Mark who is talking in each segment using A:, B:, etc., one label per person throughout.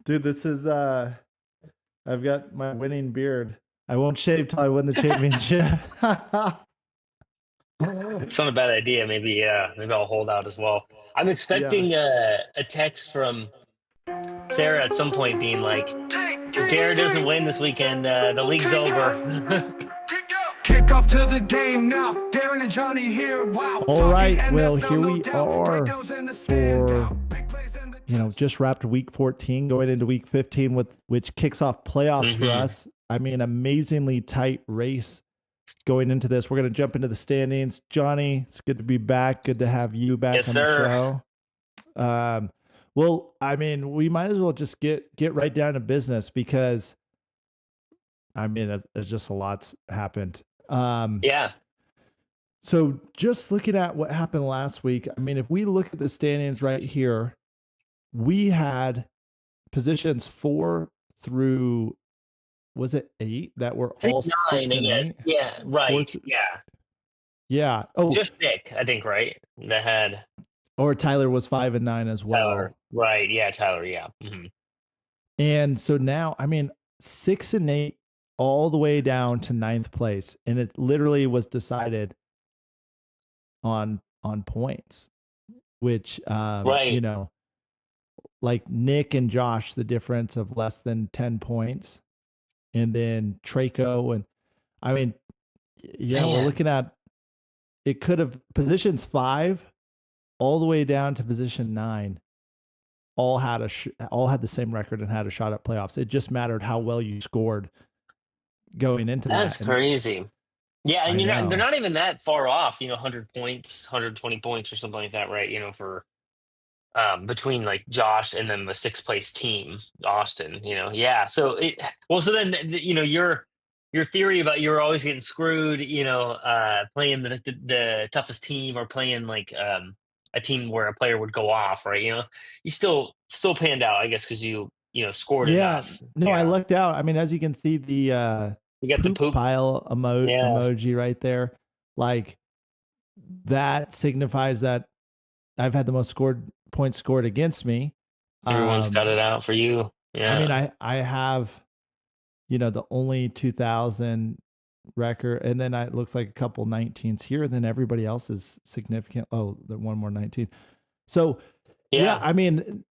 A: Dude, this is I've got my winning beard. I won't shave till I win the championship.
B: It's not a bad idea. Maybe I'll hold out as well. I'm
A: Yeah.
B: expecting a text from Sarah at some point being like, if Darin doesn't win this weekend, the league's over.
C: Kick off to the game now. Darin and Johnny here. Wow.
A: All right. Well, here we are for just wrapped week 14, going into week 15 which kicks off playoffs for us. I mean, amazingly tight race going into this. We're going to jump into the standings. Johnny, it's good to be back. Good to have you back
B: Yes,
A: on
B: sir.
A: the show. Well, I mean, we might as well just get right down to business because, I mean, there's just a lot's happened.
B: Yeah.
A: So just looking at what happened last week, I mean, if we look at the standings right here, we had positions 4 through, was it 8 that were
B: I think
A: all
B: 9,
A: 6
B: I
A: and
B: guess.
A: 8?
B: Yeah, right.
A: Fourth,
B: Yeah.
A: yeah. Oh,
B: Just Nick, I think, right? That had
A: or Tyler was 5 and 9 as well.
B: Tyler. Right. Yeah, Tyler. Yeah.
A: And so now, I mean, 6 and 8 all the way down to 9th place. And it literally was decided on points, which,
B: Right.
A: like Nick and Josh, the difference of less than 10 points. And then Traco. And I mean, yeah,
B: Man.
A: we're looking at, it could have positions 5 all the way down to position 9. All had the same record and had a shot at playoffs. It just mattered how well you scored going into
B: That's
A: that.
B: crazy. Yeah,
A: I
B: and they're
A: know.
B: not even that far off, 100 points, 120 points or something like that, right? For between like Josh and then the 6th place team, Austin, Yeah. So then your theory about you're always getting screwed, playing the toughest team or playing like a team where a player would go off, right? You still panned out, I guess, because you scored
A: Yeah.
B: enough.
A: No, I
B: Yeah.
A: lucked out. I mean, as you can see, the
B: You got the
A: poop
B: poop.
A: pile
B: Yeah.
A: emoji right there, like that signifies that I've had the most points scored against me.
B: Everyone's got it out for you.
A: I mean,
B: Yeah.
A: I have, the only 2000 record, and then it looks like a couple 19s here. Then everybody else is significant. Oh, the one more 19. So yeah,
B: Yeah.
A: I mean,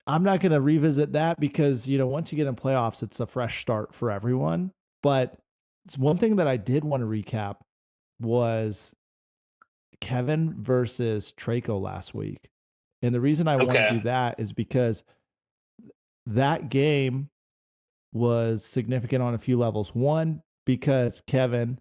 A: I'm not going to revisit that because, once you get in playoffs, it's a fresh start for everyone. But it's one thing that I did want to recap was Kevin versus Traco last week. And the reason I want to
B: Okay.
A: do that is because that game was significant on a few levels. One, because Kevin,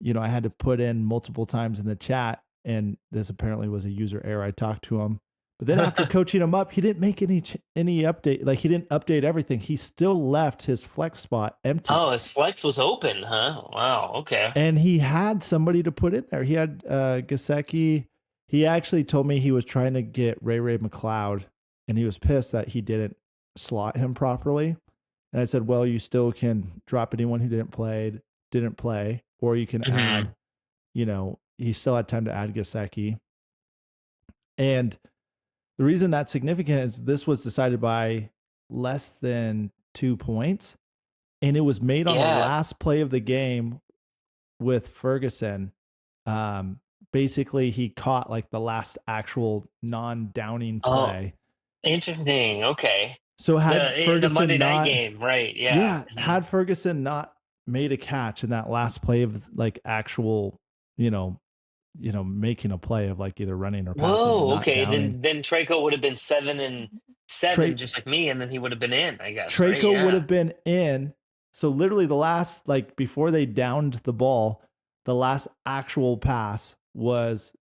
A: I had to put in multiple times in the chat, and this apparently was a user error. I talked to him, but then after coaching him up, he didn't make any update. Like, he didn't update everything. He still left his flex spot empty.
B: Oh, his flex was open, huh? Wow. Okay.
A: And he had somebody to put in there. He had Gasecki. He actually told me he was trying to get Ray McLeod, and he was pissed that he didn't slot him properly. And I said, well, you still can drop anyone who didn't play, or you can add, he still had time to add Gasecki. And the reason that's significant is this was decided by less than 2 points, and it was made on the last play of the game with Ferguson. Basically, he caught like the last actual non-downing play.
B: Oh, interesting. Okay.
A: So had Ferguson
B: the Monday night
A: not,
B: game, right? Yeah.
A: had Ferguson not made a catch in that last play of like actual, making a play of like either running or passing.
B: Whoa. Okay. Then Traco would have been 7-7, just like me, and then he would have been in, I guess.
A: Traco
B: right? Yeah.
A: would have been in. So literally the last, like before they downed the ball, the last actual pass was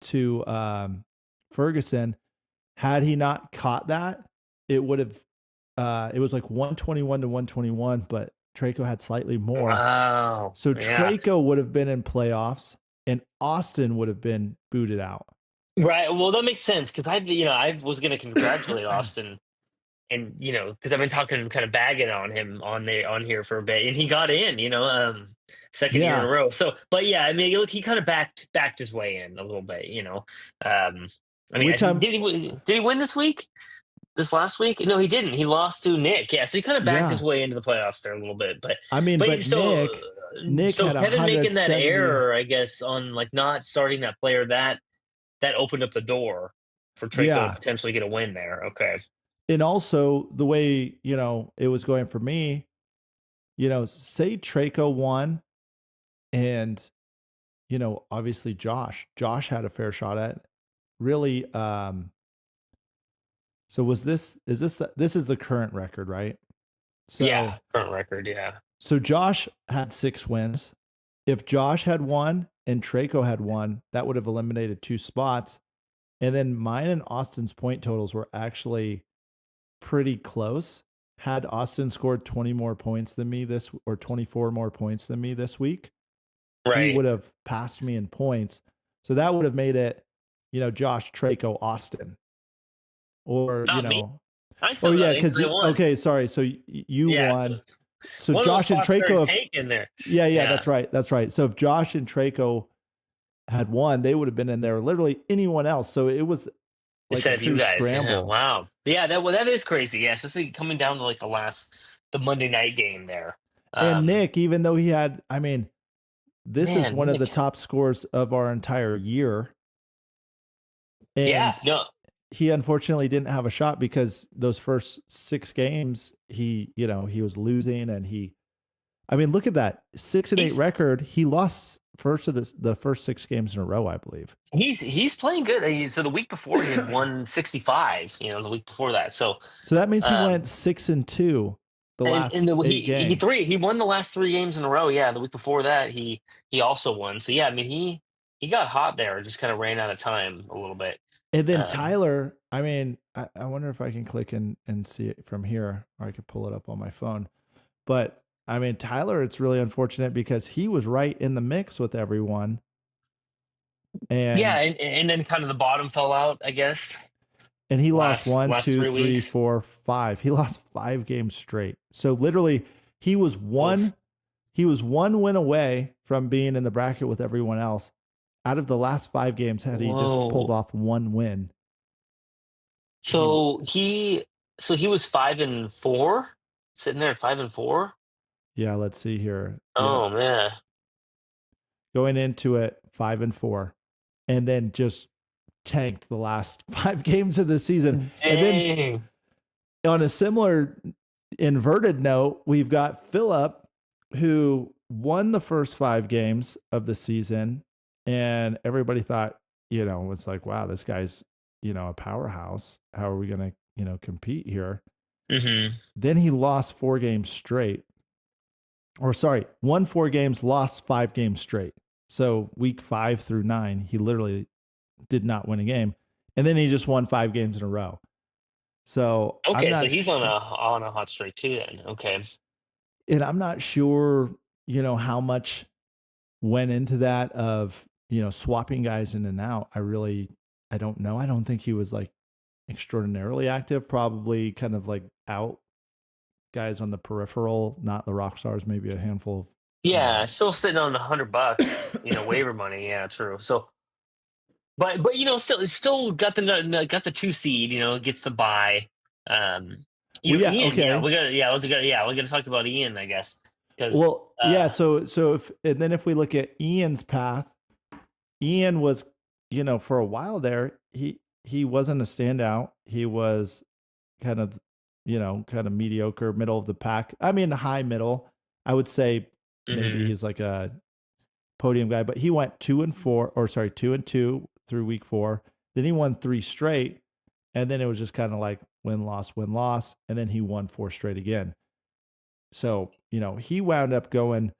A: to Ferguson. Had he not caught that, it would have, it was like 121 to 121, but Traco had slightly more.
B: Wow.
A: So
B: Yeah.
A: Traco would have been in playoffs and Austin would have been booted out.
B: Right. Well, that makes sense because I was going to congratulate Austin, and because I've been talking kind of bagging on him on here for a bit, and he got in. Second year in a row. So, but yeah, I mean, look, he kind of backed his way in a little bit. I mean, did he win this week? this last week? No, he didn't. He lost to Nick. Yeah, so he kind of backed his
A: Yeah.
B: way into the playoffs there a little bit. But
A: I mean, but
B: so
A: Nick
B: so
A: had
B: Kevin making that
A: 170.
B: error, I guess, on like not starting that player that opened up the door for Traco to
A: Yeah.
B: potentially get a win there. Okay.
A: And also the way, it was going for me, say Traco won and, obviously Josh had a fair shot at really. So this is the current record, right?
B: Yeah,
A: So,
B: current record. Yeah.
A: so Josh had 6 wins. If Josh had won and Traco had won, that would have eliminated 2 spots. And then mine and Austin's point totals were actually pretty close. Had Austin scored 20 more points than me or 24 more points than me this week, he
B: Right.
A: would have passed me in points. So that would have made it, Josh, Traco, Austin. Or,
B: Not me. I
A: oh
B: still got
A: yeah,
B: it because
A: because
B: I won.
A: okay, sorry. So you
B: Yeah. So
A: won. So
B: one of those
A: Josh and
B: spots better
A: Traco,
B: tank in there.
A: yeah,
B: Yeah.
A: that's right. That's right. So if Josh and Traco had won, they would have been in there. Literally anyone else. So it was like
B: Instead
A: a
B: of you
A: true
B: guys. Yeah.
A: scramble.
B: Wow. Yeah. That is crazy. Yeah. Especially coming down to like the Monday night game there.
A: And Nick, even though he had, I mean, this is
B: Man,
A: one of the
B: Nick.
A: top scores of our entire year.
B: Yeah.
A: And
B: No.
A: he unfortunately didn't have a shot because those first 6 games, he was losing and I mean, look at that 6-8
B: He's
A: record. He lost the first 6 games in a row, I believe.
B: he's playing good. So the week before he had won 65. The week before that. So
A: So that means he
B: um
A: went 6-2 the
B: and
A: last
B: the
A: 8 games.
B: he won the last 3 games in a row. Yeah. The week before that he also won. So yeah. I mean he got hot there. Just kind of ran out of time a little bit.
A: And then
B: Um,
A: Tyler, I mean, I wonder if I can click and see it from here, or I could pull it up on my phone. But I mean, Tyler, it's really unfortunate because he was right in the mix with everyone.
B: yeah.
A: And
B: And then kind of the bottom fell out, I guess.
A: he lost one,
B: Last
A: two,
B: three
A: three,
B: weeks.
A: 4, 5. He lost 5 games straight. So literally, he was
B: Oof.
A: one win away from being in the bracket with everyone else. Out of the last 5 games, had he just pulled
B: Whoa.
A: off one win, he
B: So he was 5-4, sitting there at 5-4.
A: yeah. Let's see here. Yeah,
B: Oh man.
A: going into it 5-4, and then just tanked the last 5 games of the season. And then
B: Dang.
A: on a similar inverted note, we've got Philip, who won the first 5 games of the season, and everybody thought, it's like, wow, this guy's, a powerhouse. How are we going to, compete here?
B: Mm-hmm.
A: Then he lost 4 games straight. Or sorry, won 4 games, lost 5 games straight. So week 5 through 9, he literally did not win a game. And then he just won 5 games in a row. So I'm
B: Okay, so
A: not
B: he's on a hot streak too then. Okay.
A: and I'm not sure, how much went into that of, swapping guys in and out. I don't know. I don't think he was like extraordinarily active, probably kind of like out guys on the peripheral, not the rock stars, maybe a handful of
B: Yeah, still sitting on $100, waiver money. Yeah, true. So but still got the 2 seed, gets the bye.
A: well, yeah,
B: Ian,
A: okay.
B: we're gonna talk about Ian, I guess. Because
A: Well, yeah. So if we look at Ian's path, Ian was, for a while there, he wasn't a standout. He was kind of, kind of mediocre, middle of the pack. I mean, high middle. I would say maybe he's like a podium guy, but he went 2-4, or sorry, 2-2 through week 4. Then he won 3 straight, and then it was just kind of like win loss, and then he won 4 straight again. So he wound up going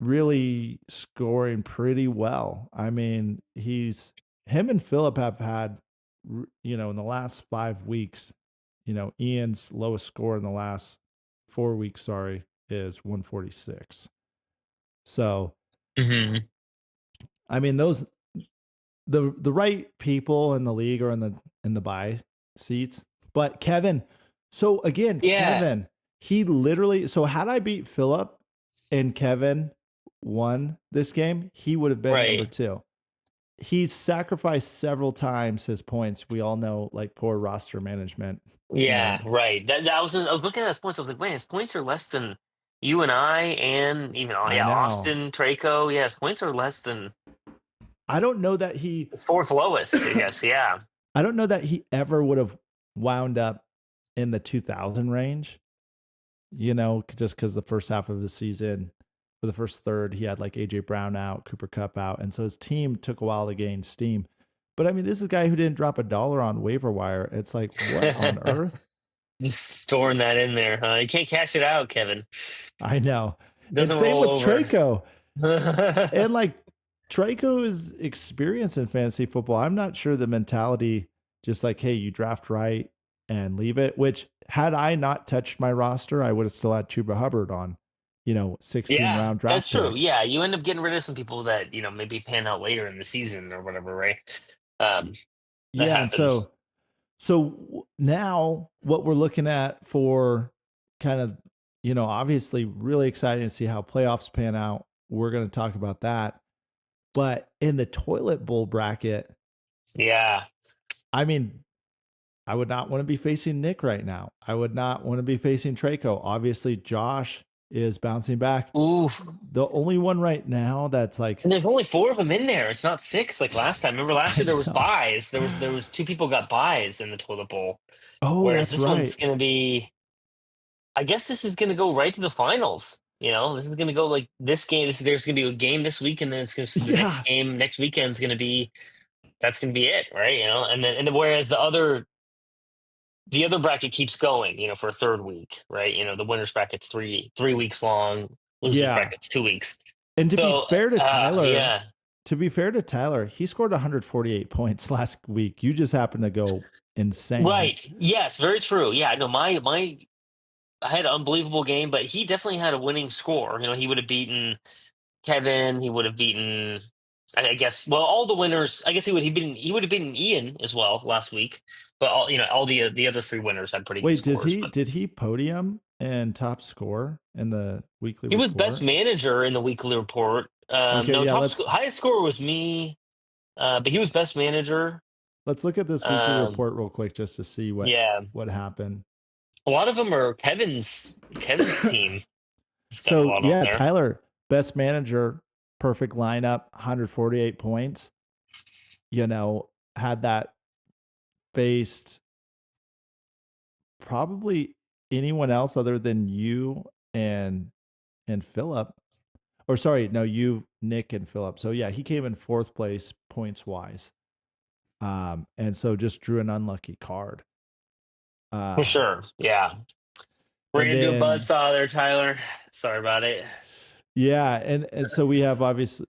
A: really scoring pretty well. I mean, him and Philip have had, in the last 5 weeks, Ian's lowest score in the last 4 weeks, sorry, is 146. So, I mean, those the right people in the league are in the buy seats. But Kevin, so again,
B: Yeah.
A: Kevin, he literally, so had I beat Philip and Kevin won this game, he would have been number
B: Right.
A: 2. he's sacrificed several times his points. We all know, like, poor roster management. You know,
B: Yeah, right. I was looking at his points. I was like, wait, his points are less than you and I, and even
A: I
B: yeah,
A: know.
B: Austin, Traco. Yeah, his points are less than
A: I don't know that he.
B: his fourth lowest. I guess. Yeah.
A: I don't know that he ever would have wound up in the 2000 range. You know, just because the first half of the season, for the first third, he had like AJ Brown out, Cooper Cup out, and so his team took a while to gain steam. But I mean, this is a guy who didn't drop a dollar on waiver wire. It's like, what on earth?
B: Just storing that in there, huh? You can't cash it out, Kevin.
A: I know. And
B: Doesn't
A: same
B: roll
A: with
B: over.
A: Traco. And like Traco is experienced in fantasy football. I'm not sure the mentality, just like, hey, you draft right and leave it, which had I not touched my roster, I would have still had Chuba Hubbard on, 16
B: Yeah,
A: round
B: that's
A: draft
B: true.
A: pick.
B: Yeah, you end up getting rid of some people that maybe pan out later in the season or whatever, right? Um, that
A: Yeah. And
B: happens.
A: so now what we're looking at for kind of, obviously really exciting to see how playoffs pan out. We're going to talk about that. But in the toilet bowl bracket,
B: Yeah.
A: I mean, I would not want to be facing Nick right now. I would not want to be facing Traco. Obviously, Josh is bouncing back.
B: Ooh.
A: The only one right now that's like,
B: And there's only four of them in there. It's not six like last time. Remember last year
A: I
B: there was
A: know.
B: buys. There was two people got buys in the toilet bowl.
A: Oh,
B: Whereas
A: that's
B: this one's
A: right.
B: gonna be. I guess this is gonna go right to the finals. This is gonna go like this game. There's gonna be a game this week, and then the next
A: Yeah.
B: game next weekend's gonna be that's gonna be it, right? And then whereas the other bracket keeps going, for a third week, right? The winners bracket's three weeks long, losers
A: Yeah.
B: bracket's 2 weeks.
A: And
B: So yeah.
A: to be fair to Tyler, he scored 148 points last week. You just happened to go insane.
B: Right. Yes, very true. Yeah, no, my I had an unbelievable game, but he definitely had a winning score. He would have beaten Kevin. He would have beaten, I guess. Well, all the winners. I guess he would have beaten Ian as well last week. But all the other three winners had pretty good
A: Wait,
B: scores. But
A: did he podium and top score in the weekly
B: he was best
A: report?
B: manager in the weekly report.
A: Okay,
B: No,
A: yeah, let's
B: highest score was me. But he was best manager.
A: let's look at this weekly
B: Um,
A: report real quick just to see
B: yeah,
A: what happened.
B: a lot of them are Kevin's team. He's got a
A: So
B: lot on
A: yeah,
B: there.
A: Tyler, best manager, perfect lineup, 148 points. Had that faced probably anyone else other than you and Philip. Or sorry, no, you, Nick, and Philip. So yeah, he came in fourth place points wise. And so just drew an unlucky card.
B: For
A: Um,
B: sure. Yeah. Ran
A: and
B: into a
A: then
B: buzzsaw there, Tyler. Sorry about it.
A: yeah, and so we have obviously,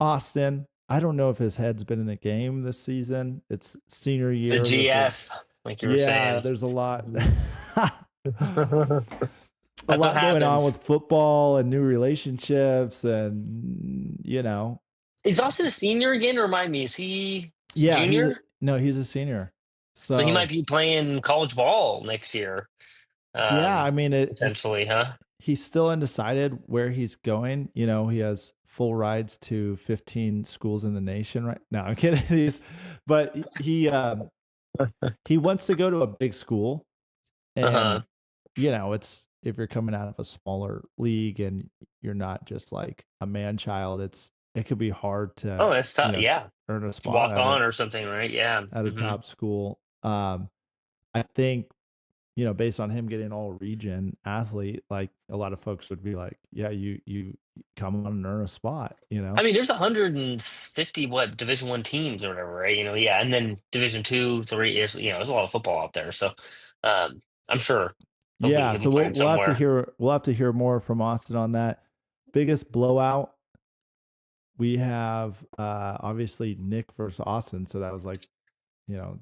A: Austin. I don't know if his head's been in the game this season. It's senior
B: It's a
A: year.
B: GF, like you were
A: Yeah,
B: saying.
A: there's a lot
B: Mhm.
A: a
B: That's what
A: lot going on
B: happens.
A: with football and new relationships and
B: Is Austin a senior again? Remind me, is he
A: yeah,
B: junior?
A: he's a senior.
B: So he might
A: So
B: be playing college ball next year,
A: yeah, I mean
B: potentially, huh?
A: he's still undecided where he's going. He has full rides to 15 schools in the nation right now. I'm kidding. But he wants to go to a big school,
B: Uh-huh.
A: and it's if you're coming out of a smaller league and you're not just like a man child, it could be hard
B: Oh,
A: to
B: that's tough. Yeah.
A: earn a
B: To
A: spot
B: walk on or something, right? Yeah.
A: at a top school. I think based on him getting all region athlete, like a lot of folks would be like, yeah, you come on and earn a spot.
B: I mean, there's 150 Division One teams or whatever, right? Yeah, and then Division Two, three is there's a lot of football out there, so I'm sure
A: Yeah,
B: he'll be
A: so
B: playing
A: we'll have to
B: somewhere.
A: hear more from Austin on that. Biggest blowout, we have obviously Nick versus Austin, so that was like, you know,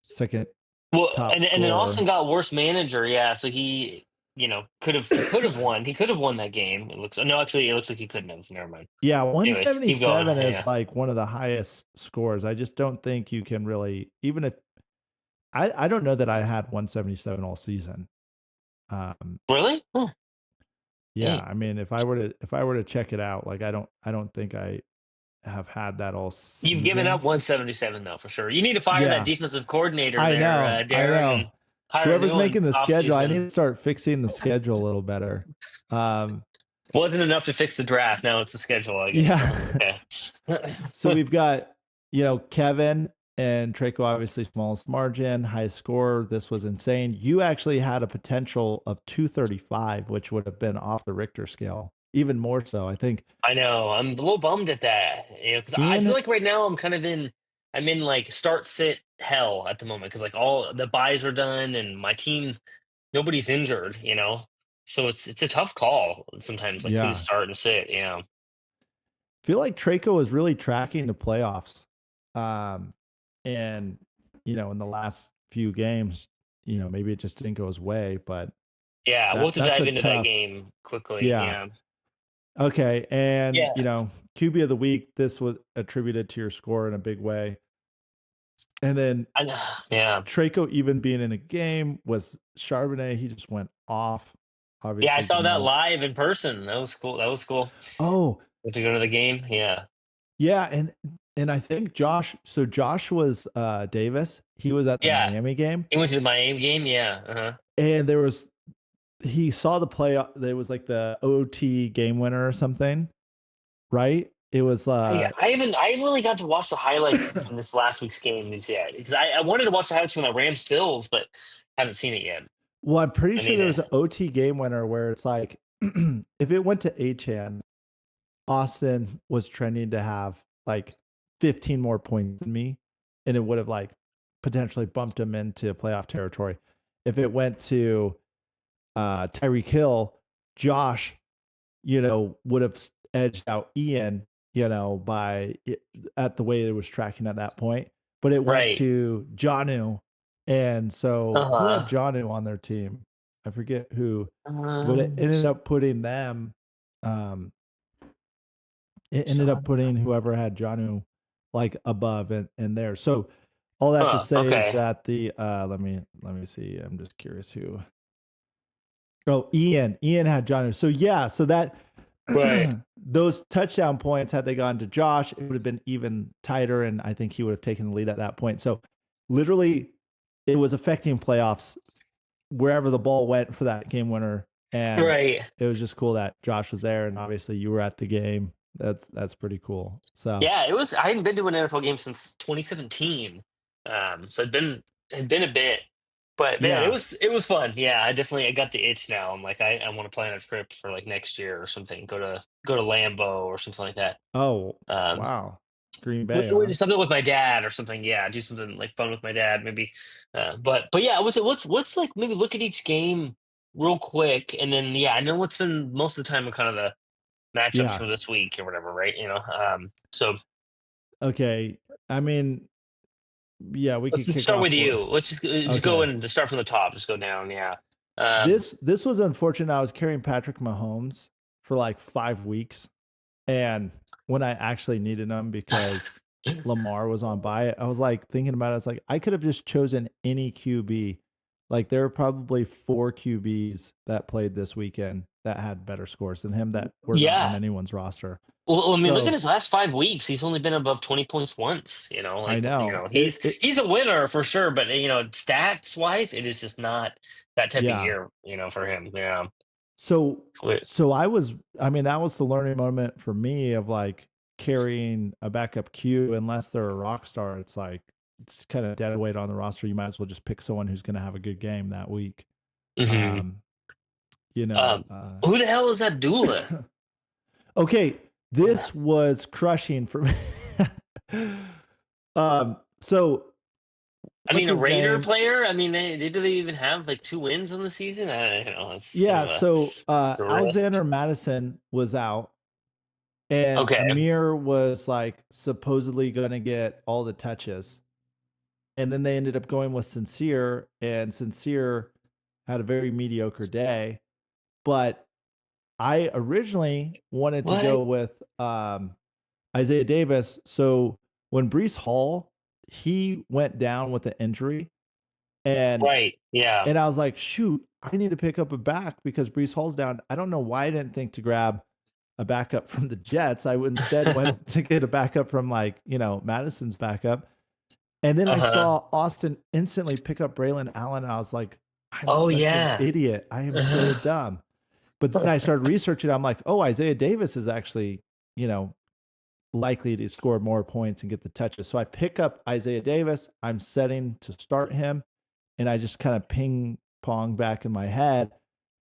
A: second
B: Well,
A: top
B: and then Austin
A: scorer.
B: got worse manager, yeah. So he he could have won. He could have won that game. It looks no, actually, it looks like he couldn't have. Never mind.
A: Yeah,
B: Anyways, keep going.
A: 177 is
B: Yeah,
A: like one of the highest scores. I just don't think you can really, even if I don't know that I had 177 all season.
B: really? Oh,
A: Yeah,
B: dang.
A: I mean, if I were to check it out, like I don't think I have had that all
B: You've given
A: season.
B: up 177 though, for sure. You need to fire that
A: Yeah,
B: defensive coordinator
A: I
B: there,
A: know. I
B: Darin, and
A: know.
B: hire a new
A: Whoever's
B: one
A: making
B: this
A: the schedule, I need
B: offseason.
A: to start fixing the schedule a little better.
B: Wasn't enough to fix the draft. Now it's the schedule, I guess.
A: Yeah.
B: Okay.
A: So we've got, Kevin and Traco, obviously smallest margin, highest score. This was insane. You actually had a potential of 235, which would have been off the Richter scale, even more so. I think
B: I know. I'm a little bummed at that. Because I feel
A: Ian,
B: like right now I'm in like start sit hell at the moment because like all the buys are done and my team nobody's injured. So it's a tough call sometimes, like who to
A: yeah,
B: start and sit.
A: feel like Traco is really tracking the playoffs. Um, and, in the last few games, maybe it just didn't go his way, but
B: Yeah, we'll have to
A: that's
B: dive
A: a
B: into that
A: tough,
B: game quickly.
A: yeah.
B: Yeah.
A: Okay. And,
B: Yeah.
A: QB of the week, this was attributed to your score in a big way. And then
B: I know. Yeah.
A: Traco even being in the game was Charbonnet. He just went off.
B: Yeah, I
A: Obviously,
B: saw that
A: Jamal.
B: live in person. That was cool. That was cool.
A: Oh,
B: To go to the game. Yeah.
A: yeah, and I think Josh. So Josh was Davis. He was at the
B: Yeah.
A: Miami game,
B: He went to the Miami game. Yeah. Uh-huh.
A: and he saw the play. There was like the OT game winner or something, right? It was
B: I haven't really got to watch the highlights from this last week's games yet because I wanted to watch the highlights from the Rams Bills, but haven't seen it yet.
A: well, I'm pretty
B: I
A: sure
B: need
A: there
B: to.
A: was an OT game winner where it's like if it went to Achan, Austin was trending to have like 15 more points than me, and it would have like potentially bumped him into playoff territory. If it went to Tyreek Hill, Josh, would have edged out Ian, at the way it was tracking at that point. But it went
B: Right.
A: to Janu, and so who had
B: Uh-huh.
A: Janu on their team? I forget who, but it
B: Um,
A: ended up putting them. Um, it ended up
B: John.
A: putting whoever had Janu like above and there. So all that to say is
B: Okay.
A: that the let me see. I'm just curious who. Oh, Ian had Janu. So yeah, so that
B: Right.
A: those touchdown points, had they gone to Josh, it would have been even tighter, and I think he would have taken the lead at that point. So literally, it was affecting playoffs wherever the ball went for that game winner, and
B: Right.
A: it was just cool that Josh was there, and obviously you were at the game. That's pretty cool. So
B: Yeah, it was. I hadn't been to an NFL game since 2017. So it had been a bit, but man, it
A: yeah.
B: was fun. Yeah, I got the itch now. I'm like, I want to plan a trip for like next year or something. Go to Lambeau or something like that.
A: Oh
B: Um,
A: wow, Green
B: we,
A: Bay,
B: we
A: huh?
B: do something with my dad or something. Yeah, do something like fun with my dad, maybe. But yeah, what's like maybe look at each game real quick, and then yeah, I know what's been most of the time kind of the matchups
A: Yeah.
B: for this week or whatever, right? So
A: Okay. I mean, yeah, we
B: let's
A: could
B: just
A: kick
B: start
A: off.
B: with you. Let's just go
A: Okay.
B: in to start from the top. Just go down. Yeah. Um,
A: This was unfortunate. I was carrying Patrick Mahomes for like 5 weeks, and when I actually needed him because Lamar was on by it, I was like thinking about it. I was like, I could have just chosen any QB. Like there were probably 4 QBs that played this weekend that had better scores than him that were not on
B: yeah.
A: anyo's roster.
B: Well, I mean, look at
A: So
B: his last 5 weeks. He's only been above 20 points once.
A: I know
B: He's
A: it.
B: he's a winner for sure. But stats wise, it is just not that type of
A: Yeah.
B: year. For him. Yeah.
A: So
B: Wait.
A: so I mean, that was the learning moment for me of like carrying a backup Q unless they're a rock star. It's like it's kind of dead weight on the roster. You might as well just pick someone who's going to have a good game that week.
B: hmm
A: Um, you
B: Um,
A: know,
B: who the hell is Abdullah?
A: okay, this was crushing for me. So
B: I
A: what's
B: mean, a
A: his
B: Raider
A: name?
B: player. I mean, do they even have like 2 wins on the season? It's kind
A: Yeah,
B: of
A: so
B: it's a risk.
A: Alexander Madison was out, and
B: Okay.
A: Amir was like supposedly going to get all the touches. And then they ended up going with Sincere, and Sincere had a very mediocre day. But I originally wanted to
B: What?
A: go with Isaiah Davis. So when Brees Hall, he went down with an injury, and
B: Right. Yeah.
A: and I was like, shoot, I need to pick up a back because Brees Hall's down. I don't know why I didn't think to grab a backup from the Jets. I instead went to get a backup from like, Madison's backup. And then I
B: Uh-huh.
A: saw Austin instantly pick up Braylon Allen. And I was like, I'm
B: Oh
A: such an
B: yeah.
A: idiot. I am so dumb. But then I started researching. I'm like, oh, Isaiah Davis is actually, likely to score more points and get the touches. So I pick up Isaiah Davis. I'm setting to start him. And I just kind of ping pong back in my head.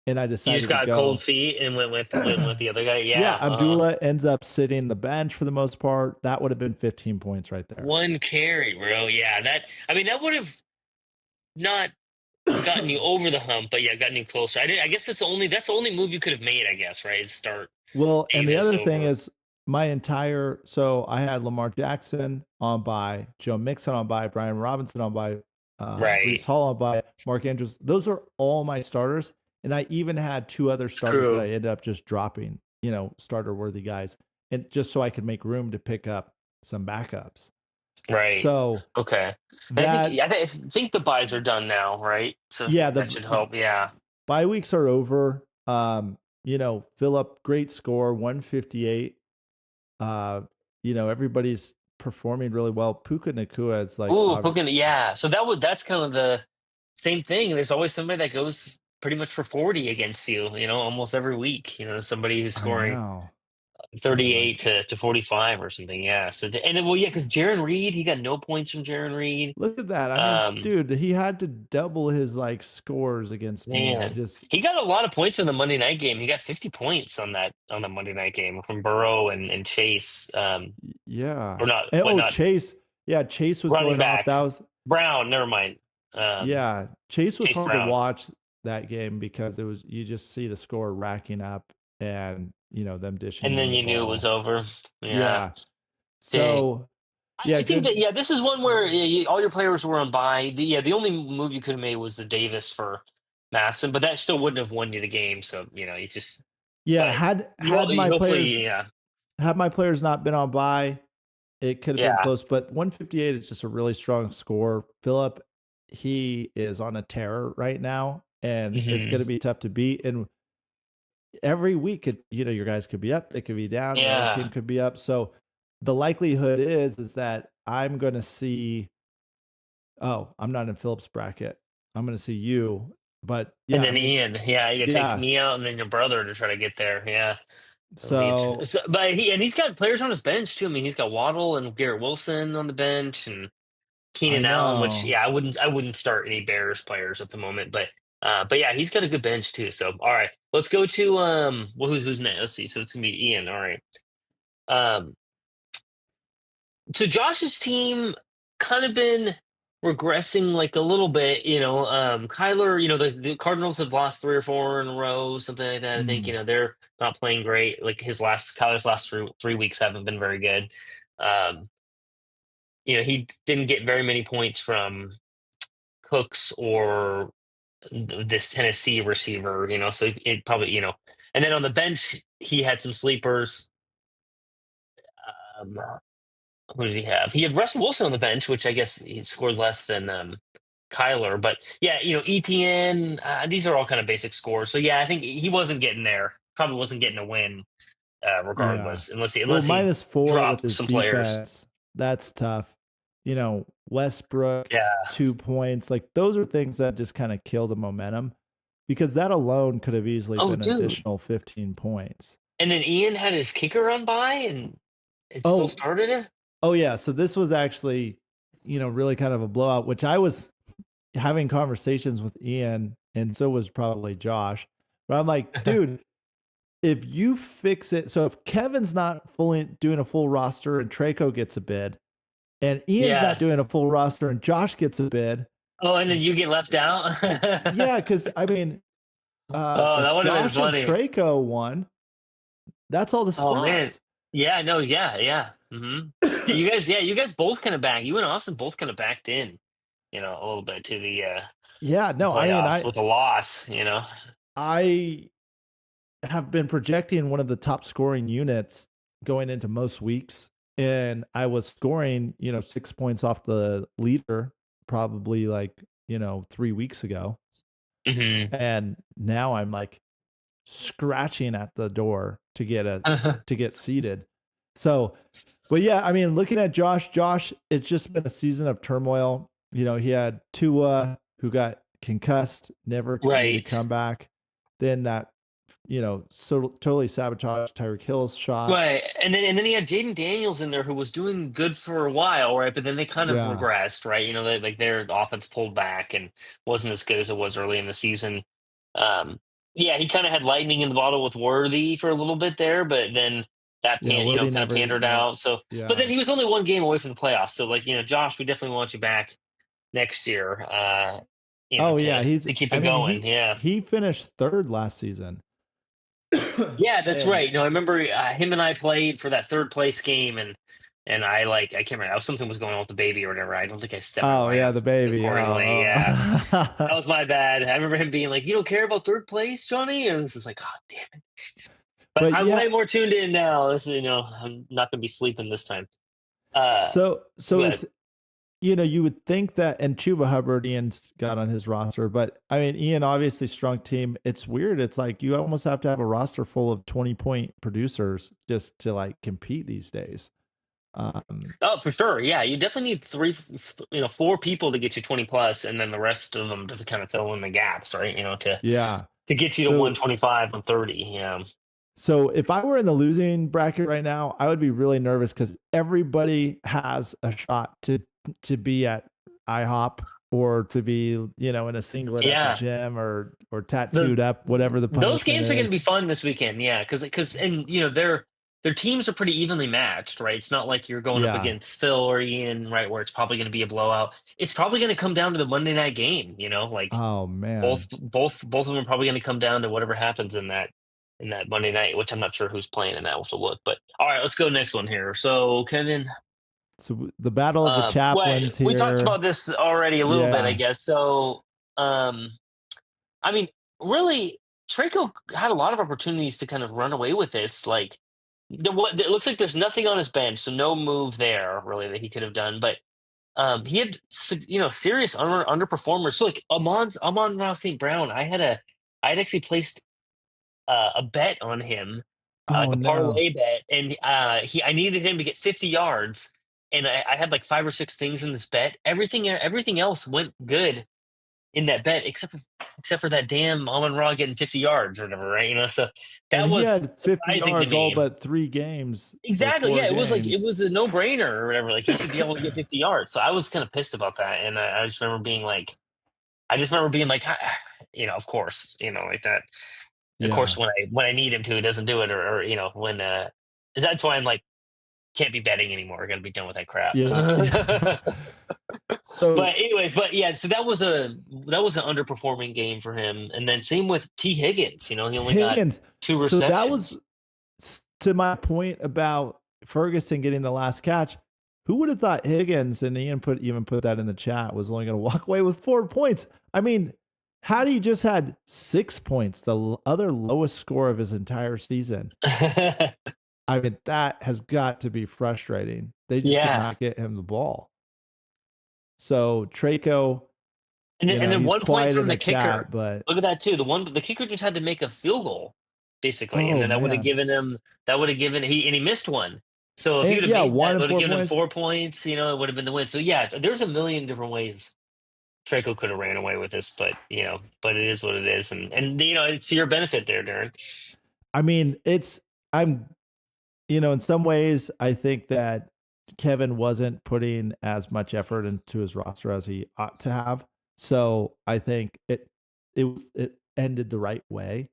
A: And I
B: You just
A: decided to
B: got cold
A: go.
B: feet and went with the other guy.
A: Yeah,
B: Yeah.
A: Abdullah ends up sitting the bench for the most part. That would have been 15 points right there.
B: One carry, bro. Yeah, that would have not gotten you over the hump, but yeah, gotten you closer. I guess that's the only move you could have made, I guess, right? Is start
A: Well, and the
B: Davis
A: other thing
B: over.
A: is so I had Lamar Jackson on by, Joe Mixon on by, Brian Robinson on by, Brees
B: Right.
A: Hall on by, Mark Andrews. Those are all my starters. And I even had two other starters that I
B: True.
A: ended up just dropping, starter worthy guys. And just so I could make room to pick up some backups.
B: Right.
A: So
B: Okay. And
A: that,
B: I think the buys are done now, right? So
A: yeah,
B: that should help. Yeah.
A: bye weeks are over. Philip, great score, 158. Uh, everybody's performing really well. Puka Nakua is like,
B: Ooh, Puka, yeah. So that's kind of the same thing. There's always somebody that goes pretty much for 40 against you, almost every week. Somebody who's
A: I
B: scoring
A: know. Man,
B: 38
A: like,
B: to 45 or something. Yeah. So and then, well, yeah, because Jaron Reed, he got no points from Jaron Reed.
A: look at that. I mean,
B: Um,
A: dude, he had to double his like scores against me. I
B: Man,
A: just,
B: he got a lot of points in the Monday night game. He got 50 points on the Monday night game from Burrow and Chase.
A: yeah.
B: Or not,
A: And,
B: what
A: oh,
B: not
A: Chase. Yeah, Chase was
B: running
A: going off.
B: back.
A: That was,
B: Brown, never mind. Um,
A: yeah. Chase was
B: Chase
A: hard to
B: Brown.
A: watch that game because you just see the score racking up and, them dishing
B: And
A: him
B: then
A: the
B: you knew it was
A: ball.
B: over. Yeah.
A: Yeah.
B: Dang.
A: So,
B: I
A: yeah,
B: think that
A: good.
B: yeah, this is one where all your players were on bye. The only move you could have made was the Davis for Matson, but that still wouldn't have won you the game. So it's just.
A: Yeah,
B: But
A: had
B: you
A: had my players
B: hopefully yeah
A: had my players not been on bye, it could have been
B: yeah
A: close, but 158 is just a really strong score. Philip, he is on a tear right now, and it's
B: hmm
A: going to be tough to beat. And every week, your guys could be up, they could be down, your other team
B: yeah.
A: could be up. So the likelihood is that I'm going to see. Oh, I'm not in Philip's bracket. I'm going to see you, but
B: And
A: yeah, I
B: then
A: mean,
B: Ian, yeah, you take
A: yeah.
B: me out, and then your brother to try to get there. Yeah, it'll be interesting.
A: So
B: So, but he's got players on his bench too. I mean, he's got Waddle and Garrett Wilson on the bench, and
A: I
B: Keenan Allen. Which
A: know.
B: yeah, I wouldn't start any Bears players at the moment, but yeah, he's got a good bench too. So all right, let's go to well, who's next? Let's see. So it's gonna be Ian. All right. Um, so Josh's team kind of been regressing like a little bit, Kyler, the Cardinals have lost 3 or 4 in a row, something like that. I think,
A: Mm,
B: they're not playing great. Like Kyler's last three weeks haven't been very good. Um, he didn't get very many points from Cooks or this Tennessee receiver, so it probably, and then on the bench, he had some sleepers. Um, Who did he have? He had Russell Wilson on the bench, which I guess he scored less than Kyler. But yeah, ETN. These are all kind of basic scores. So yeah, I think he wasn't getting there. Probably wasn't getting a win,
A: yeah.
B: regardless, unless
A: Well,
B: he
A: -4 with
B: dropped
A: his
B: some players.
A: defense, that's tough. Westbrook,
B: Yeah.
A: 2 points, like, those are things that just kinda kill the momentum because that alone could have easily
B: Oh,
A: been an
B: dude.
A: additional 15 points.
B: And then Ian had his kicker on by, and it still
A: Oh,
B: started him.
A: oh, yeah, so this was actually, really kind of a blowout, which I was having conversations with Ian, and so was probably Josh, but I'm like, "Dude, if you fix it," so if Kevin's not fully doing a full roster and Traco gets a bid, and Ian's not
B: Yeah.
A: doing a full roster and Josh gets a bid.
B: Oh, and then you get left out.
A: Yeah, because I mean,
B: Oh, that
A: if
B: would have been
A: Josh and
B: funny.
A: Traco won, that's all the
B: Oh man.
A: spots.
B: Yeah, no, yeah. You guys both kind of back. You and Austin both kind of backed in, a little bit
A: Yeah,
B: to the
A: no, I mean,
B: playoffs with a loss.
A: I have been projecting one of the top scoring units going into most weeks, and I was scoring, 6 points off the leader probably like, 3 weeks ago,
B: hmm
A: and now I'm like scratching at the door to get seated. So, but yeah, I mean, looking at Josh, it's just been a season of turmoil. You know, he had Tua, who got concussed, never made a
B: Right.
A: comeback. Then that, so totally sabotaged Tyreek Hill's shot.
B: Right, and then he had Jaden Daniels in there who was doing good for a while, right? But then they kind of
A: Yeah.
B: regressed, right? Like their offense pulled back and wasn't as good as it was early in the season. Um, yeah, he kind of had lightning in the bottle with Worthy for a little bit there, but then that
A: Yeah. Worthy
B: kind of
A: never,
B: pandered out. So, but
A: yeah.
B: then he was only one game away from the playoffs. So, like Josh, we definitely want you back next year.
A: Oh yeah.
B: To keep it going. Yeah.
A: He finished third last season.
B: Yeah, that's
A: And
B: right. No, I remember him and I played for that third place game, and I can't remember. Something was going on with the baby or whatever. I don't think I set my
A: oh yeah,
B: lineup
A: the baby.
B: accordingly. Yeah, that
A: Oh.
B: was my bad. I remember him being like, "You don't care about third place, Johnny," and it's just like, "God damn it!" But
A: But
B: I'm
A: yeah,
B: way more tuned in now. I'm not gonna be sleeping this time. Uh,
A: so
B: but
A: it's you would think that, and Chuba Hubbard, Ian's got on his roster, but I mean, Ian obviously strong team. It's weird. It's like you almost have to have a roster full of 20-point producers just to like compete these days.
B: oh, for sure, yeah, you definitely need four people to get you 20 plus, and then the rest of them to kind of fill in the gaps, right?
A: Yeah.
B: To get you to
A: So
B: 125 on 30. Yeah.
A: So if I were in the losing bracket right now, I would be really nervous because everybody has a shot to be at IHOP or to be, in a singlet at the
B: Yeah.
A: gym or
B: The
A: tattooed up, whatever the
B: those
A: punishment
B: games are going to be
A: is.
B: fun this weekend. Yeah, because and their teams are pretty evenly matched, right? It's not like you're going up
A: Yeah.
B: against Phil or Ian, right, where it's probably going to be a blowout. It's probably going to come down to the Monday night game. Like
A: Oh
B: both
A: man.
B: both of them are probably going to come down to whatever happens in that Monday night, which I'm not sure who's playing in that. We'll have to look. But all right, let's go next one here. So Kevin,
A: So the battle of the
B: wait,
A: chaplains
B: we talked
A: here.
B: about this already a little bit, I
A: Yeah.
B: guess. So I mean, really, Traco had a lot of opportunities to kind of run away with this. Like, it looks like there's nothing on his bench, so no move there really that he could have done. But he had serious underperformers. So like Amon Ross St. Brown, I had actually placed a bet on him, like
A: Oh
B: a
A: no.
B: parlay bet, and I needed him to get 50 yards, and I had like five or six things in this bet. Everything else went good in that bet, except for that damn Amon Ra getting 50 yards or whatever, right? So
A: And
B: that
A: he
B: was
A: had 50
B: surprising to
A: yards all
B: me.
A: but 3 games or
B: Exactly,
A: four
B: yeah. It
A: games.
B: was a no brainer or whatever. Like he should be able to get 50 yards. So I was kind of pissed about that, and I just remember being like, of course, like that. Of course,
A: Yeah.
B: when I need him to, he doesn't do it, or when that's why I'm like, can't be betting anymore. I got to be done with that crap.
A: Yeah. Yeah.
B: But
A: So
B: anyways, but yeah, so that was an underperforming game for him. And then same with T. Higgins. He only got
A: Higgins.
B: two
A: So that
B: receptions.
A: was to my point about Ferguson getting the last catch. Who would have thought Higgins, and Ian even put that in the chat, was only going to walk away with 4 points? I mean, had he just had 6 points, the other lowest score of his entire season, I mean, that has got to be frustrating. They just could
B: Yeah.
A: not get him the ball. So Traco,
B: And then
A: he's
B: 1 point
A: quiet in
B: from
A: the
B: the
A: chat,
B: kicker.
A: but
B: Look at that too. The kicker just had to make a field goal, basically, and
A: oh
B: then
A: man.
B: that would have given he missed one. So if he
A: And
B: would have
A: yeah,
B: made that,
A: one
B: it
A: and
B: would have
A: 4
B: given him
A: points.
B: 4 points. It would have been the win. So yeah, there's a million different ways Traco could have ran away with this, but it is what it is, and it's to your benefit there, Darren.
A: I mean, I'm in some ways, I think that Kevin wasn't putting as much effort into his roster as he ought to have. So I think it ended the right way.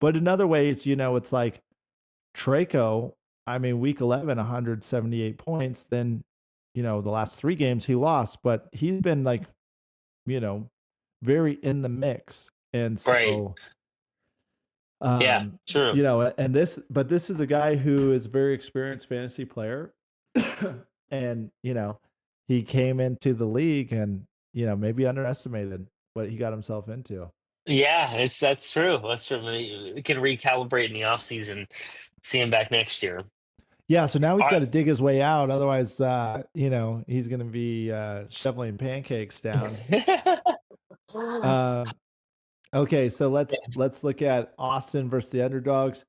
A: But in other ways, it's like Traco, I mean, week 11, 178 points. Then, the last 3 games he lost, but he's been like, you know, very in the mix. And
B: Right.
A: so
B: Yeah. True.
A: and this is a guy who is a very experienced fantasy player. And, he came into the league and, maybe underestimated what he got himself into.
B: Yeah, that's true. That's true. Maybe we can recalibrate in the off season, see him back next year.
A: Yeah, so now he's
B: All
A: got to dig his way out. Otherwise, he's going to be shoveling pancakes down.
B: right.
A: Uh, Okay, so let's look at Austin versus the underdogs.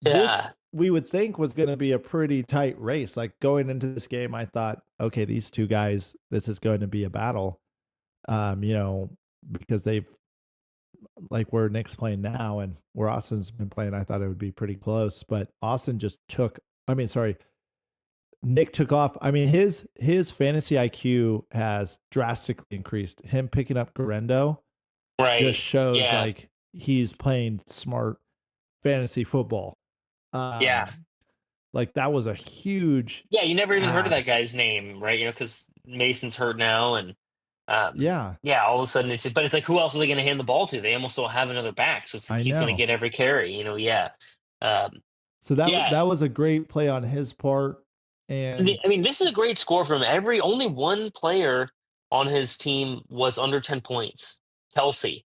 A: This
B: Yeah,
A: we would think was going to be a pretty tight race. Like going into this game, I thought, okay, these two guys, this is going to be a battle. You know, because they've like where Nick's playing now and where Austin's been playing, I thought it would be pretty close. But Austin just took. I mean, sorry, Nick took off. I mean, his fantasy IQ has drastically increased. Him picking up Garendo just
B: right.
A: shows
B: Yeah,
A: like he's playing smart fantasy football.
B: yeah,
A: Um, like that was a huge
B: yeah. You never even heard of
A: add.
B: that guy's name, right? Because Mason's hurt now, and
A: Yeah,
B: yeah, all of a sudden but it's like, who else are they going to hand the ball to? They almost don't have another back, so it's like
A: I
B: he's going to
A: know.
B: get every carry. Yeah, um,
A: So
B: yeah.
A: that was a great play on his part, and
B: I mean, this is a great score from only one player on his team was under 10 points. Kelsey,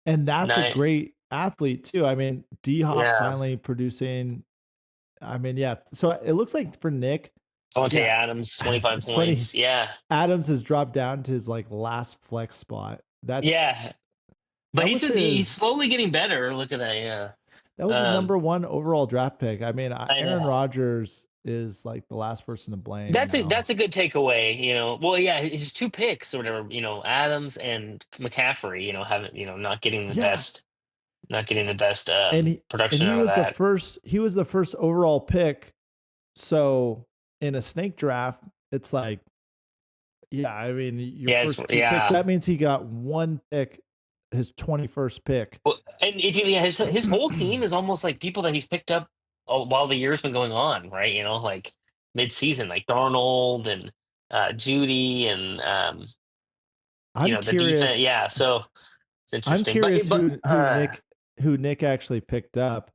A: that's a
B: nine.
A: great athlete too. I mean, D Hop
B: Yeah,
A: finally producing. I mean, yeah. So it looks like for Nick,
B: Devontae
A: yeah,
B: Adams, 25
A: it's funny.
B: points. Yeah,
A: Adams has dropped down to his like last flex spot.
B: yeah. But
A: That was
B: he's
A: his
B: slowly getting better. Look at that. Yeah.
A: that was his
B: Um,
A: number one overall draft pick. I mean,
B: I
A: Aaron
B: know.
A: Rodgers is like the last person to blame now.
B: That's a good takeaway. Well, yeah, his two picks or whatever. Adams and McCaffrey. Haven't not getting the
A: Yeah,
B: best, not getting the best
A: and
B: production
A: he
B: out of
A: was
B: that.
A: he was the first overall pick. So in a snake draft, it's like, yeah, I mean, your
B: Yeah,
A: first two picks,
B: yeah.
A: that means he got one pick, his 21st pick.
B: Well, and yeah, his whole team is almost like people that he's picked up while the year's been going on, right? Like mid-season, like Darnold and Judy and
A: I'm
B: the defense.
A: curious.
B: Yeah, so it's
A: I'm
B: interesting. But
A: curious
B: but
A: who Nick actually picked up,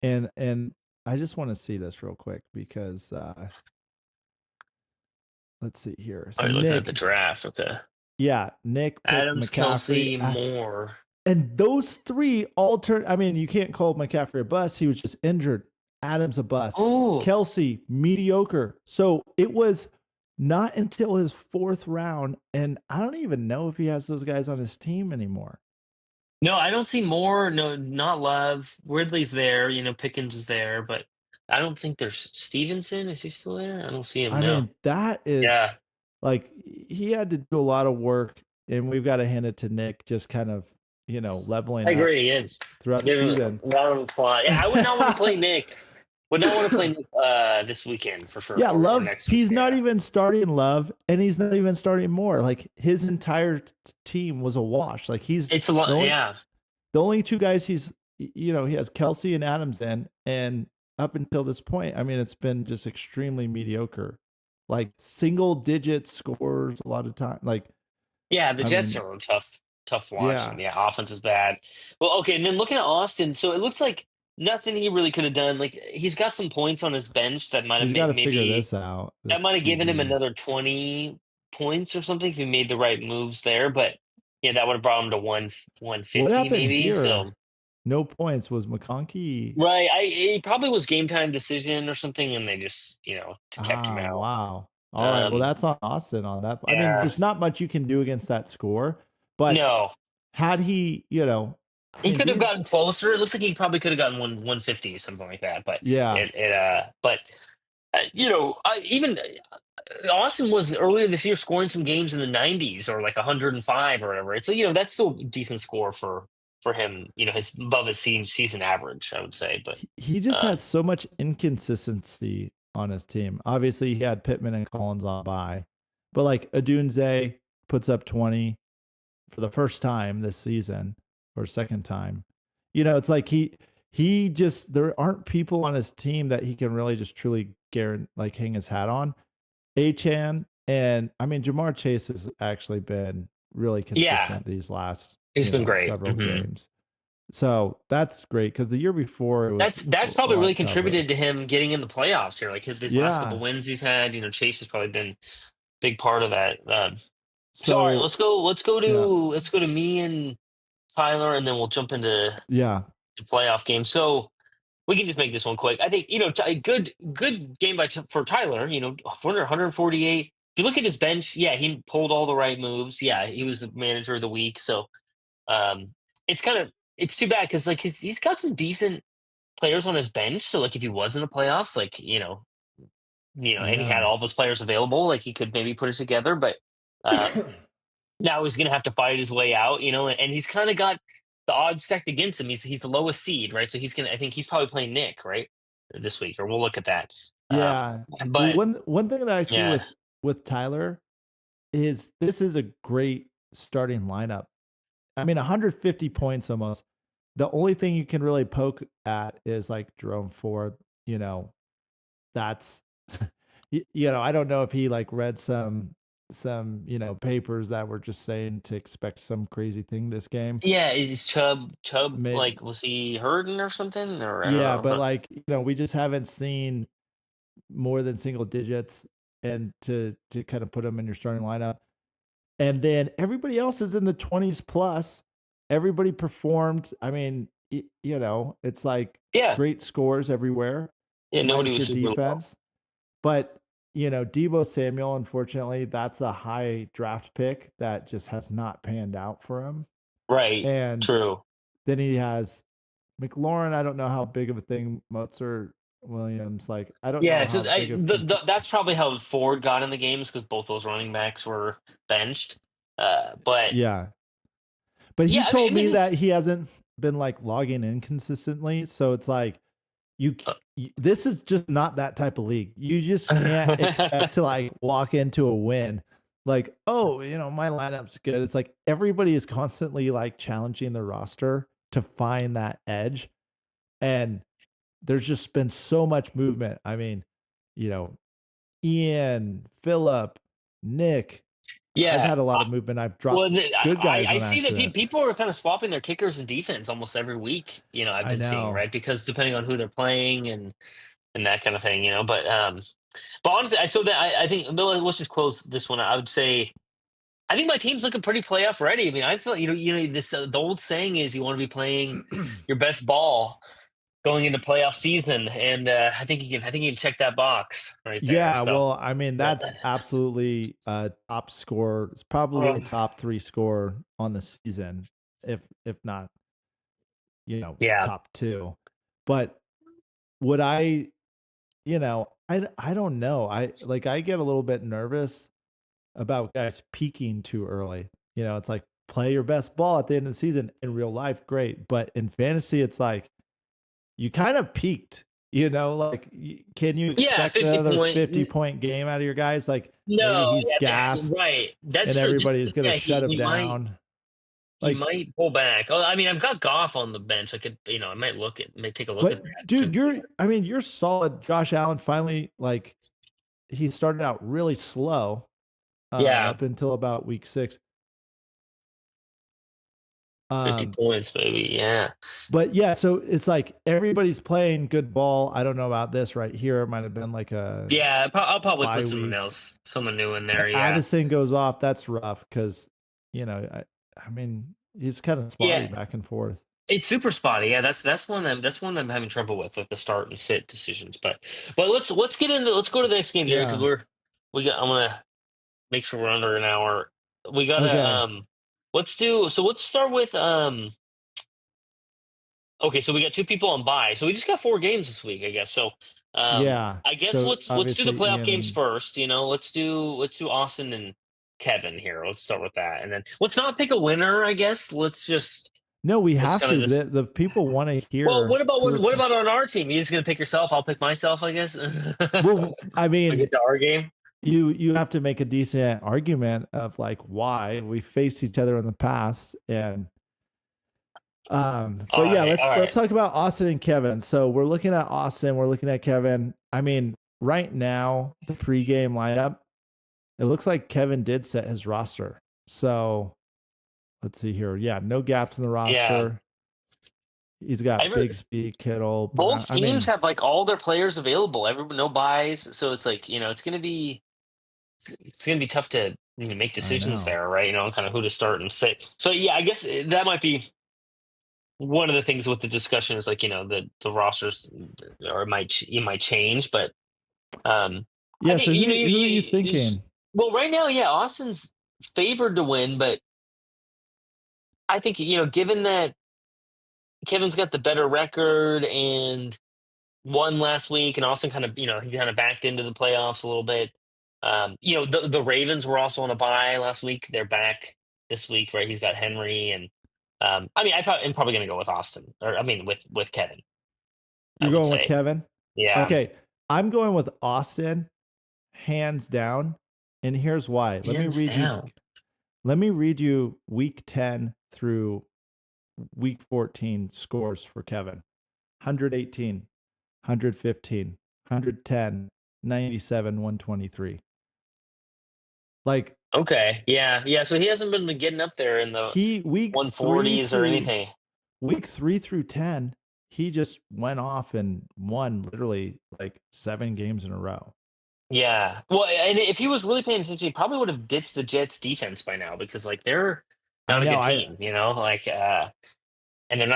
A: and I just want to see this real quick because let's see here.
B: are
A: So
B: you looking at the
A: Nick,
B: draft? Okay,
A: yeah, Nick picked
B: Adams,
A: McCaffrey.
B: Kelsey, Moore.
A: And those three alternate. I mean, you can't call McCaffrey a bust. He was just injured. Adams a bust.
B: Oh
A: Kelsey mediocre. So it was not until his fourth round, and I don't even know if he has those guys on his team anymore.
B: no, I don't see Moore. No, not Love. Ridley's there. Pickens is there, but I don't think there's Stevenson. Is he still there? I don't see him.
A: I
B: No.
A: mean, that is
B: Yeah,
A: like he had to do a lot of work, and we've got to hand it to Nick, just kind of leveling
B: I
A: up
B: agree. Yeah.
A: throughout the
B: Give him
A: season.
B: a round of applause. Yeah, I would not want to play Nick. Would not want to play Nick this weekend for sure,
A: Yeah,
B: or
A: Love,
B: next week.
A: he's not
B: Yeah,
A: even starting Love, and he's not even starting Moore. Like his entire team was a wash. Like he's
B: it's a lot. Yeah,
A: the only two guys he has Kelsey and Adams in, and up until this point, I mean, it's been just extremely mediocre. Like single digit scores a lot of time. Like,
B: yeah. The
A: I
B: Jets
A: mean,
B: are a tough watch, and
A: yeah,
B: yeah, offense is bad. Well, okay, and then looking at Austin, so it looks like nothing he really could have done. Like he's got some points on his bench that might have
A: he's got to figure
B: maybe
A: this out.
B: that
A: This
B: might have given him
A: QB.
B: another 20 points or something if he made the right moves there. But yeah, that would have brought him to one
A: What
B: fifty
A: happened
B: maybe.
A: here?
B: So.
A: No points. Was McConkey?
B: Right, it probably was game time decision or something, and they just, kept him
A: Ah,
B: out.
A: wow. All right. Well,
B: Um,
A: that's on Austin on that. I mean,
B: yeah,
A: there's not much you can do against that score, but
B: no,
A: had he, I
B: he
A: mean,
B: could have
A: these,
B: gotten closer. It looks like he probably could have gotten 150, something like that. But
A: yeah,
B: but even Austin was earlier this year scoring some games in the 90s or like 105 or whatever. It's that's still a decent score for him. His above his season average, I would say. But
A: he just
B: uh,
A: has so much inconsistency on his team. Obviously, he had Pittman and Collins on bye, but like Adunze puts up 20 for the first time this season or second time. It's like he just there aren't people on his team that he can really just truly guarantee like hang his hat on. Achan and I mean Jamar Chase has actually been really
B: yeah,
A: consistent these last,
B: he's been great.
A: several games. So that's great because the year before it was
B: That's
A: a
B: probably really
A: lot tougher.
B: contributed to him getting in the playoffs here. Like his last couple
A: Yeah.
B: wins he's had, Chase has probably been a big part of that. So all right,
A: So yeah,
B: let's go to me and Tyler, and then we'll jump into
A: yeah.
B: the playoff game. So we can just make this one quick. I think a good game for Tyler. 148. If you look at his bench, yeah, he pulled all the right moves. Yeah, he was the manager of the week. So um, it's too bad because like he's got some decent players on his bench. So like if he was in the playoffs, like and he had
A: Yeah.
B: all those players available, like he could maybe put it together. But uh, now he's gonna have to fight his way out, and he's kind of got the odds stacked against him. He's the lowest seed, right? So he's gonna. I think he's probably playing Nick right this week, or we'll look at that. Um,
A: Yeah. Well,
B: but
A: one thing that I see
B: yeah,
A: with Tyler is this is a great starting lineup. I mean, 150 points almost. The only thing you can really poke at is like Jerome Ford. You know, that's I don't know if he like read some papers that were just saying to expect some crazy thing this game.
B: yeah. Is Chubb
A: May,
B: like was he hurting or something, or I don't
A: yeah,
B: know?
A: but
B: Huh.
A: like we just haven't seen more than single digits, and to kind of put them in your starting lineup. And then everybody else is in the 20s plus. Everybody performed. I mean, it's like
B: Yeah,
A: great scores everywhere,
B: yeah. Nobody
A: minus
B: was
A: your
B: super low.
A: defense. But, Debo Samuel, unfortunately, that's a high draft pick that just has not panned out for him.
B: Right.
A: And
B: True.
A: then he has McLaurin. I don't know how big of a thing Mozart Williams, like, I don't
B: Yeah,
A: know
B: so
A: how big of
B: that's probably how Ford got in the games because both those running backs were benched. But
A: yeah. But he
B: yeah, I
A: told
B: mean,
A: me that he hasn't been like logging in consistently. So it's like this is just not that type of league. You just can't expect to like walk into a win like, oh, my lineup's good. It's like everybody is constantly like challenging the roster to find that edge. And there's just been so much movement. I mean, you know, Ian, Philip, Nick. I've
B: yeah.
A: had a lot of movement. I've
B: Well,
A: dropped good guys
B: I
A: on
B: see that
A: accident.
B: people are kind of swapping their kickers and defense almost every week. I've
A: I
B: been seeing
A: know.
B: right because depending on who they're playing and that kind of thing. But honestly, I think let's just close this one. I would say I think my team's looking pretty playoff ready. I mean, I feel this the old saying is you want to be playing your best ball going into playoff season, and I think you can check that box right there.
A: Yeah,
B: So,
A: well, I mean,
B: but
A: that's absolutely a top score. It's probably a top 3 score on the season, if not,
B: yeah,
A: top 2. But would I don't know. I get a little bit nervous about guys peaking too early. It's like play your best ball at the end of the season. In real life, great, but in fantasy, it's like you kind of peaked. Like, can you
B: yeah,
A: expect
B: 50
A: another
B: point.
A: 50-point game out of your guys? Like, maybe
B: No,
A: he's
B: yeah,
A: gassed
B: right. That's
A: and
B: true.
A: everybody's going to
B: Yeah,
A: shut him down.
B: he
A: Like,
B: might pull back. Oh, I mean, I've got Goff on the bench. I could, I might take a look at
A: but
B: that
A: dude,
B: because
A: you're solid. Josh Allen finally, like, he started out really slow,
B: yeah,
A: up until about week 6.
B: 50
A: Um,
B: points, baby. Yeah,
A: but yeah, so it's like everybody's playing good ball. I don't know about this right here. It might have been like a
B: yeah. I'll probably
A: bye
B: put
A: week.
B: someone new in there. Yeah,
A: Addison goes off. That's rough because, I mean, he's kind of spotty
B: yeah.
A: back and forth.
B: It's super spotty. Yeah, that's one that I'm having trouble with the start and sit decisions. But let's go to the next game, Jerry, because
A: Yeah.
B: I'm gonna make sure we're under an hour. We gotta
A: Okay.
B: let's start with okay, so we got two people on bye. So we just got four games this week, I guess. So
A: Yeah.
B: I guess
A: So
B: let's do the
A: obviously
B: playoff
A: Ian
B: games
A: and
B: first. Let's do Austin and Kevin here. Let's start with that. And then let's not pick a winner, I guess.
A: no, we
B: Let's
A: have
B: kind of
A: to.
B: just
A: The people want to
B: well,
A: hear who are
B: what about on our team? You just gonna pick yourself? I'll pick myself, I guess.
A: well, I
B: I
A: mean,
B: get to our game.
A: you have to make a decent argument of like why we faced each other in the past. And
B: All
A: but yeah,
B: right, all
A: let's
B: right.
A: talk about Austin and Kevin. So we're looking at Austin, we're looking at Kevin. I mean, right now, the pregame lineup, it looks like Kevin did set his roster. So let's see here. Yeah, no gaps in the
B: Yeah,
A: roster. He's got
B: every
A: Bigsby, Kittle, Brown.
B: both
A: I
B: teams
A: mean,
B: have like all their players available. No buys, so it's like it's gonna be tough to make
A: I
B: decisions
A: know.
B: there, right? On kind of who to start and sit. So yeah, I guess that might be one of the things with the discussion is like the rosters or it might change, but I
A: Yeah.
B: think
A: So who are you
B: you
A: thinking?
B: well right now, yeah, Austin's favored to win, but I think, given that Kevin's got the better record and won last week, and Austin kind of, he kind of backed into the playoffs a little bit. The Ravens were also on a bye last week. They're back this week, right? He's got Henry, and I'm probably going to go with Austin, or with Kevin. I
A: You're
B: would
A: going with
B: say,
A: Kevin?
B: yeah,
A: Okay. I'm going with Austin, hands down. And here's why.
B: hands down.
A: Let me read you week 10 through week 14 scores for Kevin. 118, 115, 110, 97, 123. Like
B: Okay, yeah. So he hasn't been getting up there in the
A: he weeks 3
B: 140s or
A: through
B: anything.
A: week 3 through 10, he just went off and won literally like 7 games in a row.
B: Yeah. Well, and if he was really paying attention, he probably would have ditched the Jets defense by now, because like they're
A: I
B: not a
A: know.
B: good team, and they're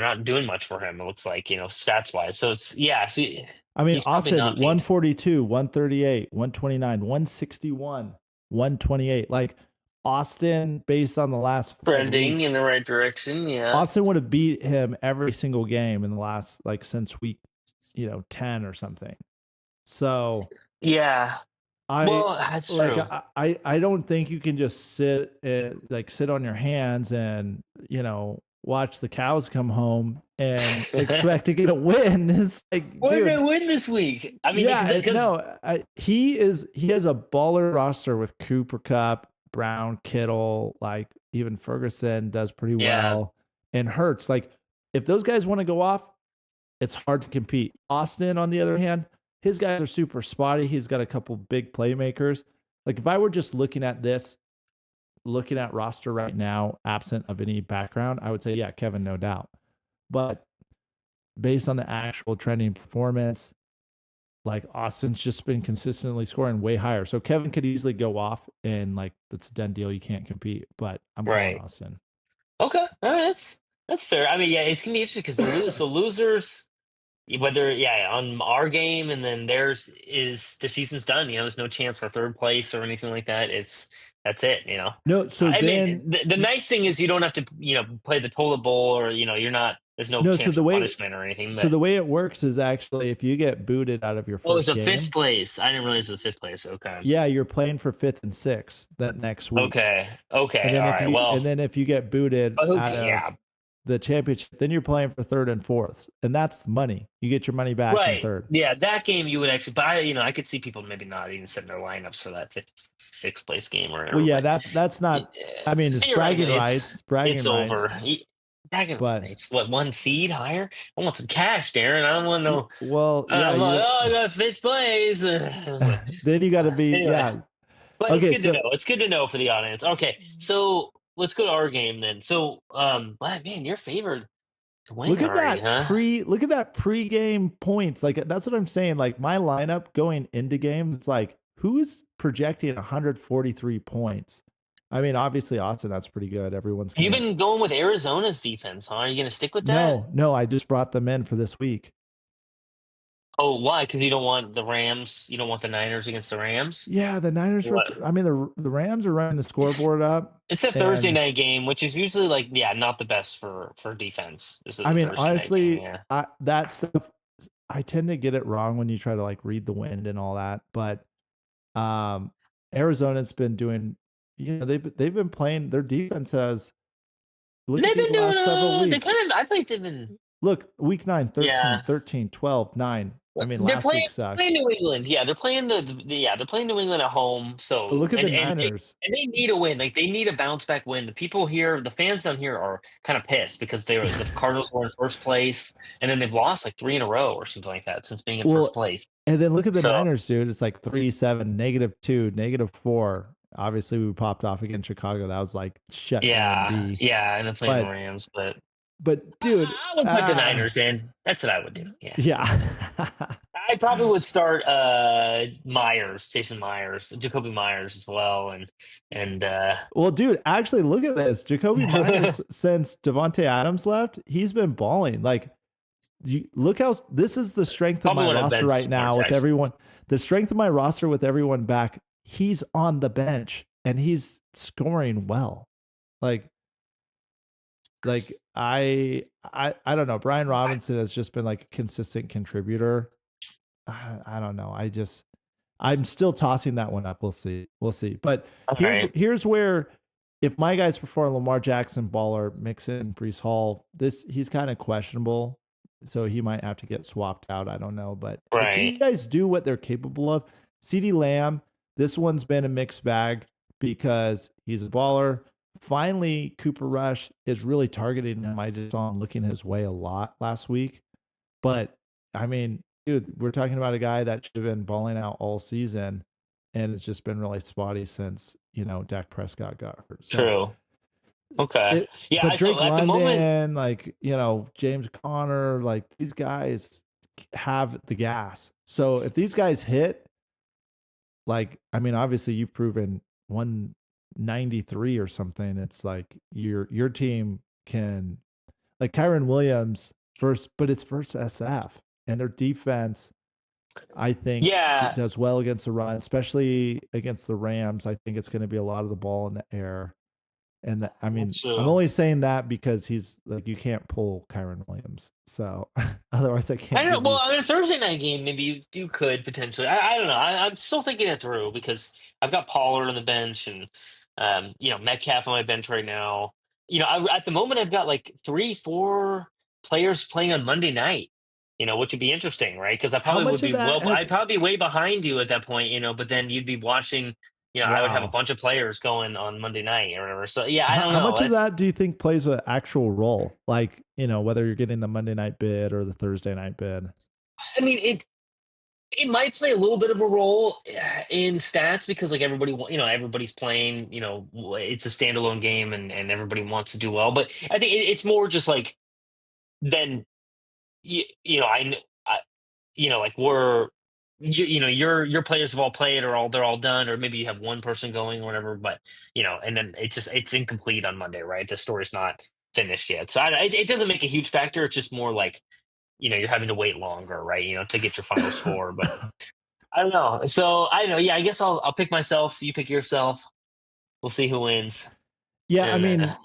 B: not doing much for him. It looks like, stats wise. So it's yeah. So
A: I mean,
B: he's probably
A: Austin
B: not paying
A: 142, 138, 129, 161, 128. Like Austin, based on the last 5
B: trending in
A: weeks,
B: the right direction. Yeah.
A: Austin would have beat him every single game in the last, like, since week, 10 or something. So
B: Yeah.
A: I
B: Well, that's
A: like
B: true.
A: I don't think you can just sit on your hands and watch the cows come home and expect to get a win. It's like,
B: Why did
A: dude,
B: they win this week? I mean,
A: yeah,
B: because
A: no, he has a baller roster with Cooper Cup, Brown, Kittle, like even Ferguson does pretty
B: yeah,
A: well, and Hurts. Like if those guys want to go off, it's hard to compete. Austin, on the other hand, his guys are super spotty. He's got a couple big playmakers. Like if I were just looking at roster right now, absent of any background, I would say, yeah, Kevin, no doubt. But based on the actual trending performance, like Austin's just been consistently scoring way higher. So Kevin could easily go off and like that's a done deal. You can't compete. But I'm calling
B: right.
A: Austin.
B: Okay, all right, that's fair. I mean, yeah, it's gonna be interesting because the losers, whether on our game and then theirs, is the season's done. There's no chance for third place or anything like that. That's it.
A: No, so
B: I mean,
A: then
B: the nice thing is you don't have to play the toilet bowl, or you're not. There's no
A: no,
B: chance for punishment or anything.
A: so
B: But
A: the way it works is actually if you get booted out of your
B: it's
A: first
B: a fifth
A: game,
B: place. I didn't realize it was fifth place. Okay.
A: yeah, you're playing for 5th and 6th that next week.
B: Okay.
A: And
B: Okay.
A: then
B: All right. Well.
A: if you get booted out
B: Okay.
A: of
B: Yeah.
A: the championship, then you're playing for 3rd and 4th, and that's money. You get your money back in
B: Right.
A: 3rd.
B: Yeah. That game you would actually, but I could see people maybe not even setting their lineups for that fifth, sixth place game or whatever.
A: Well, yeah,
B: But
A: that's not. I mean, it's
B: you're right.
A: bragging
B: It's
A: rights.
B: over. Bragging
A: But
B: rights. What, one seed higher? I want some cash, Darren. I don't want no.
A: well, yeah,
B: I'm
A: you
B: like,
A: don't.
B: oh, I got fifth place.
A: Then you got to be,
B: Anyway,
A: yeah.
B: but it's
A: Okay,
B: good to
A: so
B: know. It's good to know for the audience. Okay, so let's go to our game then. So, wow, man, you're favored to win already, huh?
A: look at that pre-game points. Like that's what I'm saying. Like my lineup going into games, it's like who's projecting 143 points? I mean, obviously Austin, that's pretty good. Everyone's
B: You've
A: kind of
B: been going with Arizona's defense, huh? Are you going to stick with that?
A: no. I just brought them in for this week.
B: Oh, why? Because you don't want the Rams. You don't want the Niners against the Rams.
A: Yeah, the Niners.
B: What?
A: I mean, the Rams are running the scoreboard up.
B: It's a Thursday
A: And
B: night game, which is usually like, yeah, not the best for defense. This is
A: I
B: a
A: mean,
B: Thursday night game,
A: honestly,
B: yeah.
A: that stuff, I tend to get it wrong when you try to like read the wind and all that. But Arizona's been doing, they've been playing. Their defense has. Look at
B: They've
A: these
B: been doing.
A: last several
B: They
A: weeks.
B: kind of. I think they've been.
A: Look, week 9, 13,
B: Yeah.
A: 13, 12, 9. I mean,
B: They're
A: last week sucked.
B: playing New England. Yeah, they're playing they're playing New England at home. So
A: But look at the
B: and
A: Niners.
B: they need a win. Like they need a bounce back win. The people here, the fans down here are kind of pissed because the Cardinals were in first place, and then they've lost like 3 in a row or something like that since being in first place.
A: And then look at the
B: So
A: Niners, dude. It's like 3-7, -2, -4. Obviously, we popped off against Chicago. That was like shut
B: yeah,
A: down D.
B: yeah, and then playing the Rams,
A: But dude,
B: I would put the Niners in. That's what I would do. Yeah.
A: Yeah.
B: I probably would start Jason Myers, Jacoby Myers as well, and
A: Well, dude, actually, look at this. Jacoby Myers, since Devontae Adams left, he's been balling. Like, look how this is the strength of
B: probably
A: my
B: one of
A: roster
B: Ben's
A: right now
B: more
A: with everyone. The strength of my roster with everyone back. He's on the bench and he's scoring well. Like, Like I don't know. Brian Robinson has just been like a consistent contributor. I don't know. I'm still tossing that one up. We'll see. We'll see. But
B: All right.
A: here's where if my guys perform Lamar Jackson, Baller, Mixon, Brees Hall, he's kind of questionable. So he might have to get swapped out. I don't know. But if these
B: Right.
A: guys do what they're capable of, CeeDee Lamb, this one's been a mixed bag because he's a baller. Finally, Cooper Rush is really targeting him. I just saw him looking his way a lot last week. But I mean, dude, we're talking about a guy that should have been balling out all season, and it's just been really spotty since Dak Prescott got hurt. So
B: True. Okay.
A: it,
B: Yeah.
A: but
B: So
A: Drake
B: at the moment,
A: London, like James Conner, like these guys have the gas. So if these guys hit, like I mean, obviously you've proven 193 or something. It's like your team can like Kyron Williams first, but it's versus SF and their defense. I think
B: yeah,
A: does well against the run, especially against the Rams. I think it's going to be a lot of the ball in the air. And I mean,
B: that's
A: I'm
B: true.
A: only saying that because he's like, you can't pull Kyron Williams. So otherwise I
B: I
A: can't
B: don't
A: give
B: know. Well,
A: you.
B: on a Thursday night game, maybe you could potentially. I don't know. I'm still thinking it through because I've got Pollard on the bench and Metcalf on my bench right now. At the moment I've got like 3, 4 players playing on Monday night. Which would be interesting, right? Because I
A: How
B: probably would
A: much of
B: be
A: that
B: I'd
A: has,
B: probably be way behind you at that point. But then you'd be watching. I would have a
A: wow.
B: bunch of players going on Monday night or whatever. So yeah, I don't
A: How
B: know.
A: much of
B: It's
A: that do you think plays an actual role? Like, whether you're getting the Monday night bid or the Thursday night bid.
B: I mean it might play a little bit of a role in stats because like everybody's playing, it's a standalone game and everybody wants to do well. But I think it's more just like then I like your players have all played or they're all done or maybe you have one person going or whatever. But and then it's incomplete on Monday, right? The story's not finished yet, so it doesn't make a huge factor. It's just more like you're having to wait longer, right? To get your final score, but. I don't know. So I don't know. Yeah, I guess I'll pick myself. You pick yourself. We'll see who wins.
A: Yeah, I
B: And
A: mean,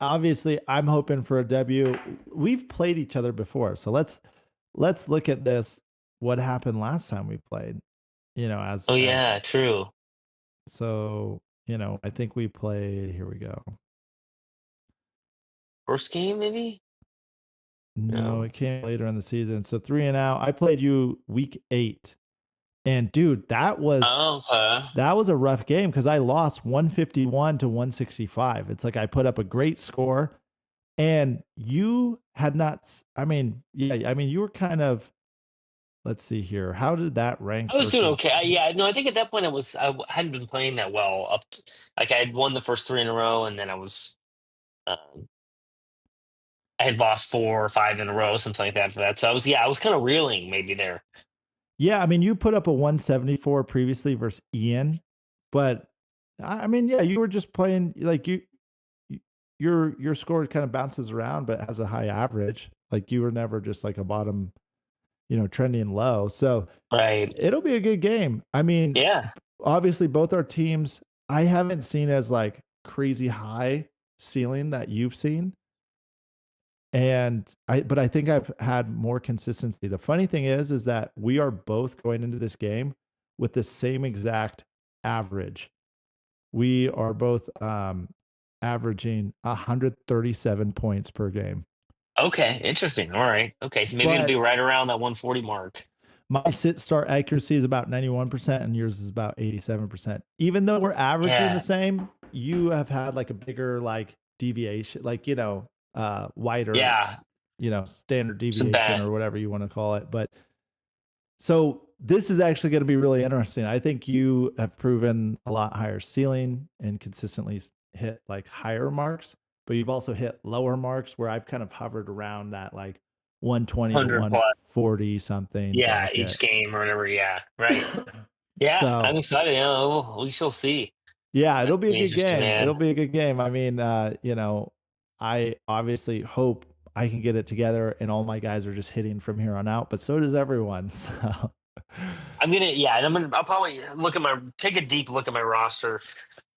A: obviously I'm hoping for a W. We've played each other before. So let's look at this. What happened last time we played?
B: oh
A: As
B: yeah, true.
A: so, I think we played, here we go.
B: First game maybe.
A: No,
B: No.
A: it came later in the season. So 3 and out. I played you week 8. And dude,
B: Oh, okay.
A: that was a rough game because I lost 151 to 165. It's like I put up a great score and you had not, I mean, yeah, I mean, you were kind of, let's see here. How did that rank
B: I was doing
A: versus,
B: okay. Yeah, no, I think at that point hadn't been playing that well. Like I had won the first 3 in a row, and then um, I had lost 4 or 5 in a row, something like that for that. So I was kind of reeling maybe there.
A: yeah, I mean, you put up a 174 previously versus Ian, but I mean, yeah, you were just playing like y- your score kind of bounces around, but has a high average. Like you were never just like a bottom, trending low. So
B: Right.
A: it'll be a good game. I mean,
B: Yeah.
A: obviously both our teams, I haven't seen as like crazy high ceiling that you've seen. But I think I've had more consistency. The funny thing is that we are both going into this game with the same exact average. We are both averaging 137 points per game.
B: Okay. Interesting. All right. Okay. So maybe it'll be
A: But
B: right around that 140 mark.
A: my sit start accuracy is about 91% and yours is about 87%. Even though we're averaging the
B: Yeah.
A: same, you have had like a bigger like deviation, like wider,
B: Yeah.
A: standard
B: Some
A: deviation
B: bad.
A: or whatever you want to call it. But so this is actually going to be really interesting. I think you have proven a lot higher ceiling and consistently hit like higher marks, but you've also hit lower marks where I've kind of hovered around that like 120 to
B: 100 plus.
A: 140 something
B: Yeah, each
A: bracket.
B: game or whatever. Yeah, right. Yeah, I'm
A: So
B: excited. We shall see.
A: yeah,
B: That's
A: it'll be a
B: gonna be
A: good
B: interesting,
A: game. It'll
B: man.
A: be a good game. I mean, I obviously hope I can get it together and all my guys are just hitting from here on out, but so does everyone. So
B: Yeah, and I'll probably take a deep look at my roster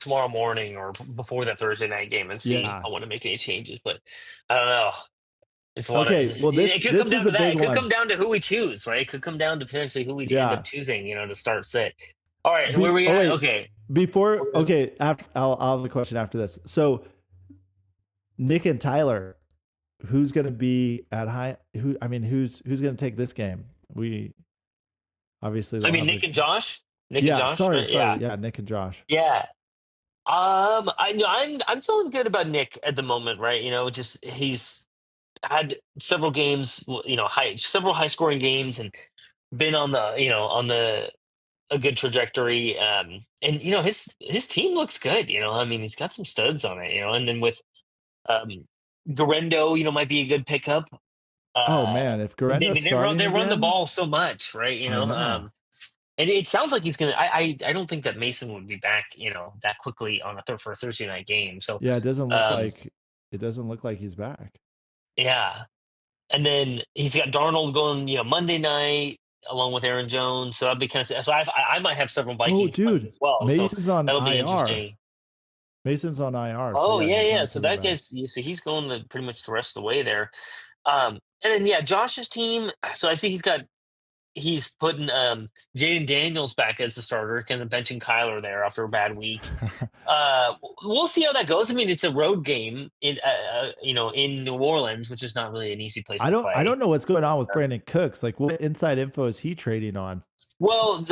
B: tomorrow morning or before that Thursday night game and see if
A: Yeah.
B: I want to make any changes. But I don't know. It's a lot of.
A: Okay. Well,
B: It could come
A: this is
B: down to
A: a
B: that.
A: big
B: It could come
A: one.
B: down to who we choose, right? It could come down to potentially who we end up
A: Yeah.
B: choosing, to start sit. All right, where we
A: Oh
B: at?
A: wait.
B: Okay.
A: Before okay, after I'll have a question after this. So Nick and Tyler, who's going to be at high? Who's going to take this game? We obviously
B: I
A: they'll
B: mean,
A: have
B: Nick
A: the.
B: and Josh. Nick and
A: Yeah.
B: Josh, right?
A: Sorry.
B: Yeah,
A: Yeah. Nick and Josh.
B: yeah. I know I'm feeling good about Nick at the moment, right? Just he's had several games, several high scoring games, and been on the a good trajectory. And his team looks good. I mean, he's got some studs on it. And then with um, Garendo, might be a good pickup.
A: Oh
B: Uh,
A: man, if
B: they, I
A: Garendo's
B: mean, they run
A: starting
B: they run the
A: again,
B: ball so much, right?
A: I know.
B: And it sounds like he's gonna. I don't think that Mason would be back, that quickly on for a Thursday night game. So,
A: Yeah,
B: um,
A: it doesn't look like he's back.
B: yeah. And then he's got Darnold going, Monday night along with Aaron Jones. So that'd be kind of. So I might have several
A: Oh,
B: Vikings playing
A: dude,
B: as well. So
A: Mason's on
B: that'll be
A: IR.
B: interesting.
A: Mason's on IR, so
B: Oh
A: yeah,
B: yeah,
A: he's
B: yeah.
A: not
B: So
A: coming
B: that
A: back.
B: guy's so he's going pretty much the rest of the way there. And then yeah, Josh's team. So I see he's putting Jaden Daniels back as the starter, kind of benching Kyler there after a bad week. We'll see how that goes. I mean, it's a road game in New Orleans, which is not really an easy place to
A: I
B: play.
A: don't know what's going on with Brandon Cooks. Like, what inside info is he trading on?
B: Well,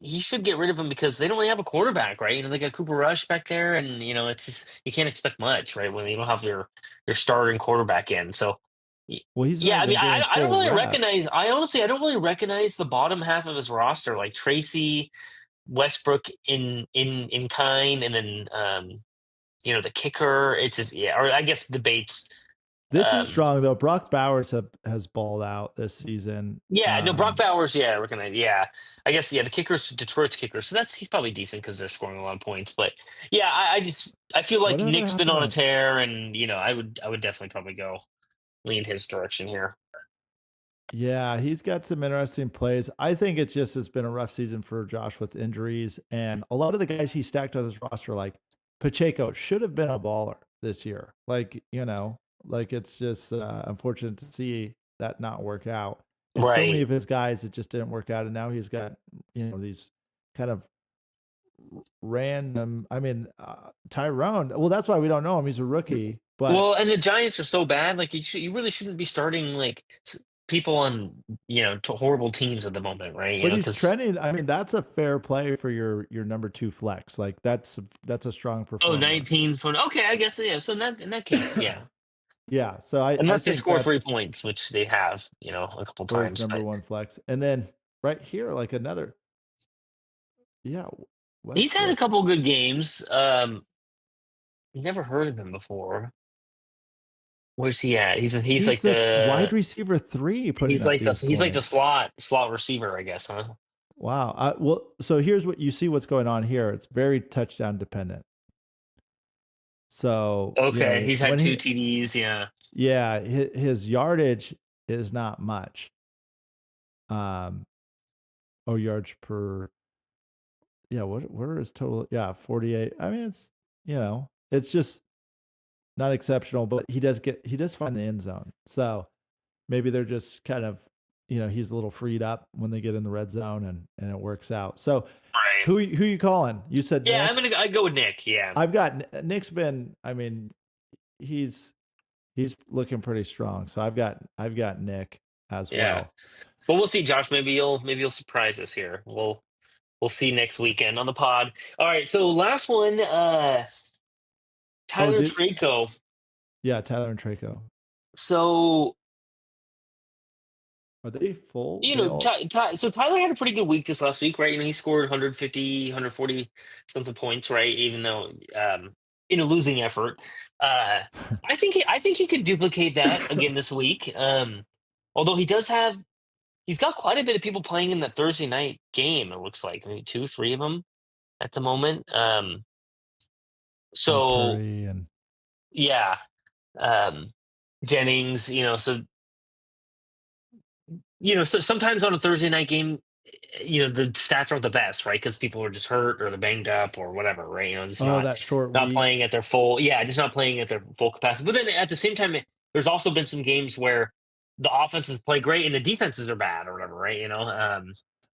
B: he should get rid of him because they don't really have a quarterback, right? They got Cooper Rush back there, and it's just you can't expect much, right? When you don't have your starting quarterback in. So,
A: Well, he's
B: yeah,
A: not
B: I mean,
A: even getting
B: I don't
A: full
B: really
A: reps.
B: recognize. I honestly, I don't really recognize the bottom half of his roster, like Tracy, Westbrook in kind, and then the kicker. It's just or I guess the Bates.
A: This is
B: Um,
A: strong though. Brock Bowers has balled out this season.
B: Yeah, no, Brock Bowers. Yeah, I recognize. Yeah, I guess. Yeah, the kicker's Detroit's kicker, so he's probably decent because they're scoring a lot of points. But yeah, I feel like
A: Whatever
B: Nick's been on a
A: happened
B: tear, and I would definitely probably go lean his direction here.
A: Yeah, he's got some interesting plays. I think it's been a rough season for Josh with injuries, and a lot of the guys he stacked on his roster, like Pacheco, should have been a baller this year. Like it's just unfortunate to see that not work out. And so many
B: Right.
A: of his guys, it just didn't work out, and now he's got these kind of random. Tyrone. Well, that's why we don't know him. He's a rookie, but
B: Well, and the Giants are so bad. Like you really shouldn't be starting like people on to horrible teams at the moment, right?
A: But he's
B: Because
A: trending. That's a fair play for your number two flex. Like that's a strong
B: oh,
A: performer.
B: 19 from okay, I guess yeah. So in that case, yeah.
A: Yeah. So I
B: Unless they
A: think
B: score
A: that's
B: 3 points, which they have, a couple
A: for his
B: times,
A: number
B: but
A: one flex. And then right here, like another, yeah,
B: he's had a
A: Westbrook.
B: couple good games. Never heard of him before. Where's he at? He's
A: He's
B: like
A: the wide
B: the
A: receiver 3 putting
B: he's
A: up
B: like the
A: these
B: he's like the
A: points.
B: slot receiver, I guess, huh?
A: Wow. Well, so here's what you see what's going on here. It's very touchdown dependent. So,
B: Okay, he's had
A: when
B: two TDs, yeah.
A: his yardage is not much. Yards per. Yeah, what are his total? Yeah, 48. I mean, it's just not exceptional, but he does find the end zone. So maybe they're just kind of, he's a little freed up when they get in the red zone and it works out. So
B: Right.
A: who you calling? You said
B: Yeah,
A: Nick.
B: I go with Nick. Yeah,
A: I've got Nick's been. I mean, he's looking pretty strong. So I've got Nick as
B: yeah.
A: well.
B: But we'll see, Josh. Maybe you'll surprise us here. We'll see next weekend on the pod. All right. So last one,
A: Oh,
B: Tyler Traco.
A: yeah, Tyler and Traco.
B: So
A: Are they full? They all.
B: So Tyler had a pretty good week this last week, right? He scored 150, 140 something points, right? Even though in a losing effort, I think he could duplicate that again this week. Although he's got quite a bit of people playing in that Thursday night game. It looks like maybe 2, 3 of them at the moment.
A: And
B: So
A: Purdy and
B: yeah, um, Jennings, so sometimes on a Thursday night game, the stats aren't the best, right? Because people are just hurt or they're banged up or whatever, right? Just
A: Oh,
B: not
A: that short
B: not
A: week.
B: playing at their full, yeah, just not playing at their full capacity. But then at the same time, there's also been some games where the offenses play great and the defenses are bad or whatever, right?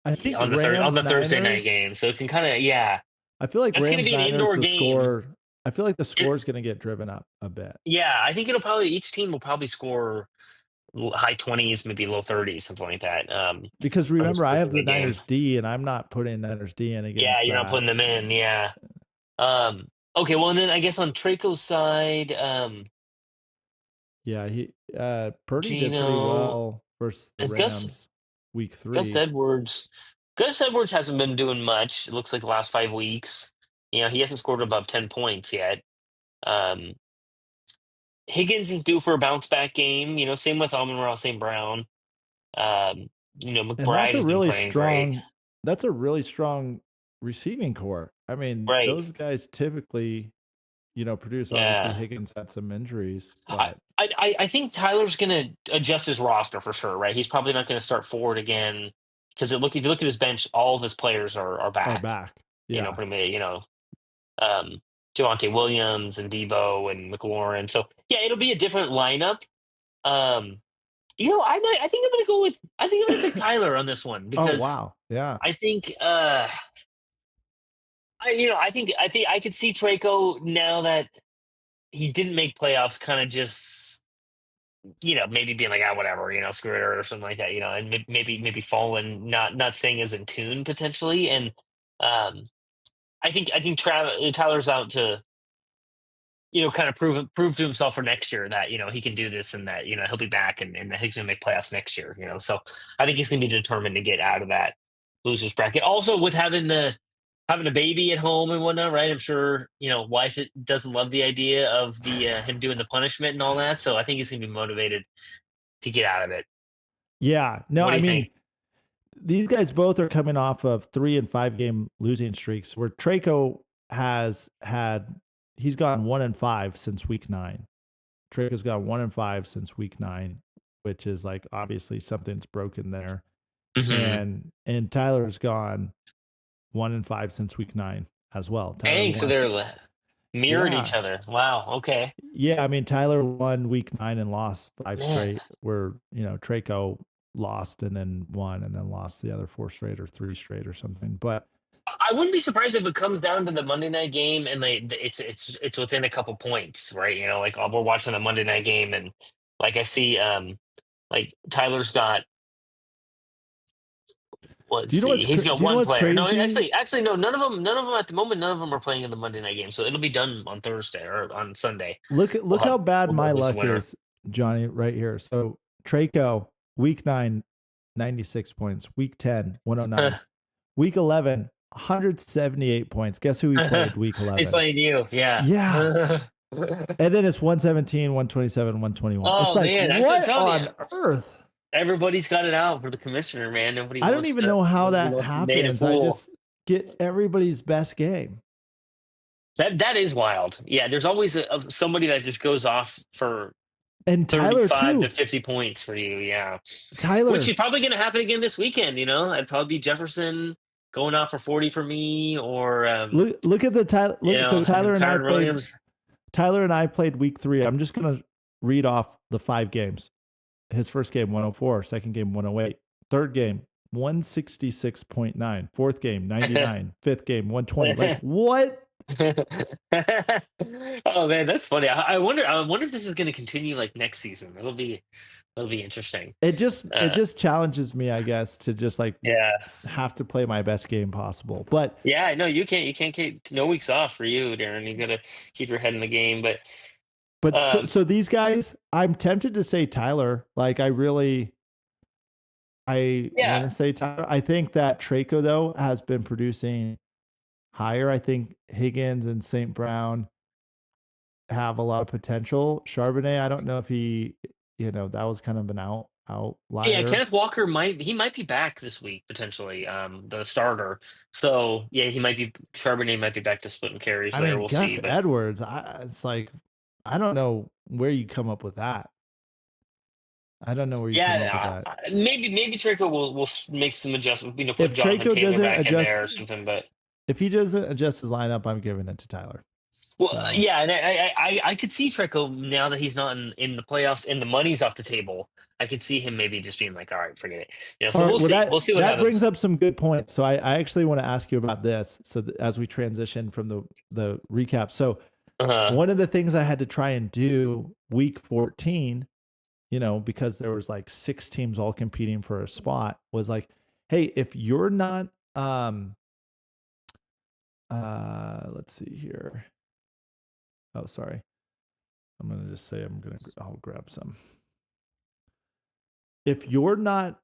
A: I think
B: On
A: Rams
B: the Thursday night
A: Niners.
B: game, so it can kind of, yeah,
A: I feel like
B: that's going to
A: Rams
B: be an
A: Niners
B: indoor
A: the
B: game.
A: score. I feel like the
B: It,
A: score is going to get driven up a bit
B: yeah, I think it'll probably each team will probably score high 20s, maybe low 30s, something like that.
A: because
B: On this
A: remember I have
B: Thursday
A: the
B: night game.
A: Niners D and I'm not putting Niners D in
B: Yeah,
A: against
B: you're not
A: that.
B: putting them in. Yeah. Okay, well, and then I guess on Traco's side,
A: Yeah, Purdy did pretty
B: Gino
A: well versus the
B: is
A: Rams week
B: Gus
A: 3.
B: Edwards. Gus Edwards hasn't been doing much. It looks like the last 5 weeks. He hasn't scored above 10 points yet. Um, Higgins is due for a bounce back game. Same with Amon-Ra St. Brown. Um,
A: And
B: McBride has been playing great.
A: that's a really strong receiving core. I mean,
B: Right.
A: those guys typically, produce. Obviously,
B: Yeah.
A: Higgins had some injuries,
B: I,
A: but
B: I think Tyler's going to adjust his roster for sure, right? He's probably not going to start forward again because if you look at his bench, all of his players are
A: are
B: back.
A: back. Yeah.
B: Pretty much, um, Javonte Williams and Debo and McLaurin. So yeah, it'll be a different lineup. Um, I think I'm going to go with. I think I'm going to pick Tyler on this one
A: Oh,
B: because
A: wow. Yeah.
B: I think. I think I could see Traco now that he didn't make playoffs, kind of just maybe being like, whatever, screw it or something like that, and maybe falling, not staying as in tune potentially, and um, I think Tyler's out to kind of prove to himself for next year that he can do this and that he'll be back and that he's gonna make playoffs next year. So I think he's gonna be determined to get out of that losers bracket. Also, with having a baby at home and whatnot, right? I'm sure wife doesn't love the idea of the him doing the punishment and all that. So I think he's gonna be motivated to get out of it.
A: Yeah. No,
B: What do
A: I
B: you
A: mean,
B: think?
A: these guys both are coming off of 3 and 5 game losing streaks where Traco he's gone 1-5 since week 9. Traco's got 1-5 since week 9, which is like obviously something's broken there.
B: Hmm.
A: And Tyler's gone 1-5 since week 9 as well. Tyler
B: Dang, so
A: won.
B: they're mirrored each
A: Yeah.
B: other. Wow. Okay.
A: Yeah, I mean Tyler won week 9 and lost 5
B: Man.
A: straight where, Traco lost and then won and then lost the other 4 straight or 3 straight or something. But
B: I wouldn't be surprised if it comes down to the Monday night game and it's within a couple points, right? Like we're watching the Monday night game and like I see like Tyler's got, let's see, he's got
A: do you know
B: one
A: what's
B: player. No,
A: crazy?
B: actually no, none of them at the moment, none of them are playing in the Monday night game. So it'll be done on Thursday or on Sunday.
A: Look how bad
B: We'll know
A: my
B: who's the
A: luck
B: winner.
A: is, Johnny, right here. So Traco, week 9, 96 points. Week 10, 109. Week 11, 178 points. Guess who he played week
B: He's
A: 11?
B: playing you, yeah.
A: Yeah. And then it's 117, 127, 121. It's
B: Oh
A: like,
B: man, that's what I'm
A: what
B: telling you.
A: on earth?
B: Everybody's got it out for the commissioner, man. Nobody
A: I don't
B: wants
A: even
B: to.
A: know how
B: Nobody
A: that
B: wants to be made a
A: happens. I
B: fool.
A: just get everybody's best game.
B: That is wild. Yeah, there's always somebody that just goes off for
A: And Tyler
B: 35 to
A: too.
B: 50 points for you. Yeah, which
A: Tyler,
B: is probably going to happen again this weekend. It'd probably be Jefferson going off for 40 for me, or
A: look at the Tyler. Look, so
B: Kyron Williams.
A: Tyler and I played week 3. I'm just gonna read off the 5 games. His first game 104, second game 108, third game 166.9, fourth game 99, fifth game 120. Like what?
B: Oh man, that's funny. I wonder. I wonder if this is going to continue like next season. It'll be interesting.
A: It
B: Uh,
A: just challenges me, I guess, to just like
B: yeah,
A: have to play my best game possible. But
B: yeah. No, you can't keep no weeks off for you, Darren. You got to keep your head in the game. But um,
A: so these guys, I'm tempted to say Tyler. Like I want
B: yeah,
A: to say Tyler. I think that Traco though has been producing higher. I think Higgins and St. Brown have a lot of potential. Charbonnet, I don't know if that was kind of an
B: yeah.
A: outlier.
B: Kenneth Walker might be back this week potentially. The starter. So yeah, he might be. Charbonnet might be back to splitting carries
A: I
B: there.
A: mean,
B: We'll see.
A: Gus
B: But
A: Edwards, it's like I don't know where you come up with that. I don't know where you come up with that.
B: Maybe Traco will make some adjustments. Put
A: If
B: Jonathan
A: Traco
B: Taylor
A: doesn't
B: back in there
A: adjust,
B: or something. But
A: if he doesn't adjust his lineup, I'm giving it to Tyler.
B: well,
A: So.
B: yeah, and I could see Traco now that he's not in the playoffs and the money's off the table. I could see him maybe just being like, all right, forget it. So
A: All right,
B: we'll see. We'll see what
A: that
B: happens.
A: brings up some good points. So I actually want to ask you about this. So as we transition from the recap, so one of the things I had to try and do week 14, because there was like 6 teams all competing for a spot, was like, hey, if you're not, let's see here. Oh, sorry. I'm gonna just say I'll grab some. If you're not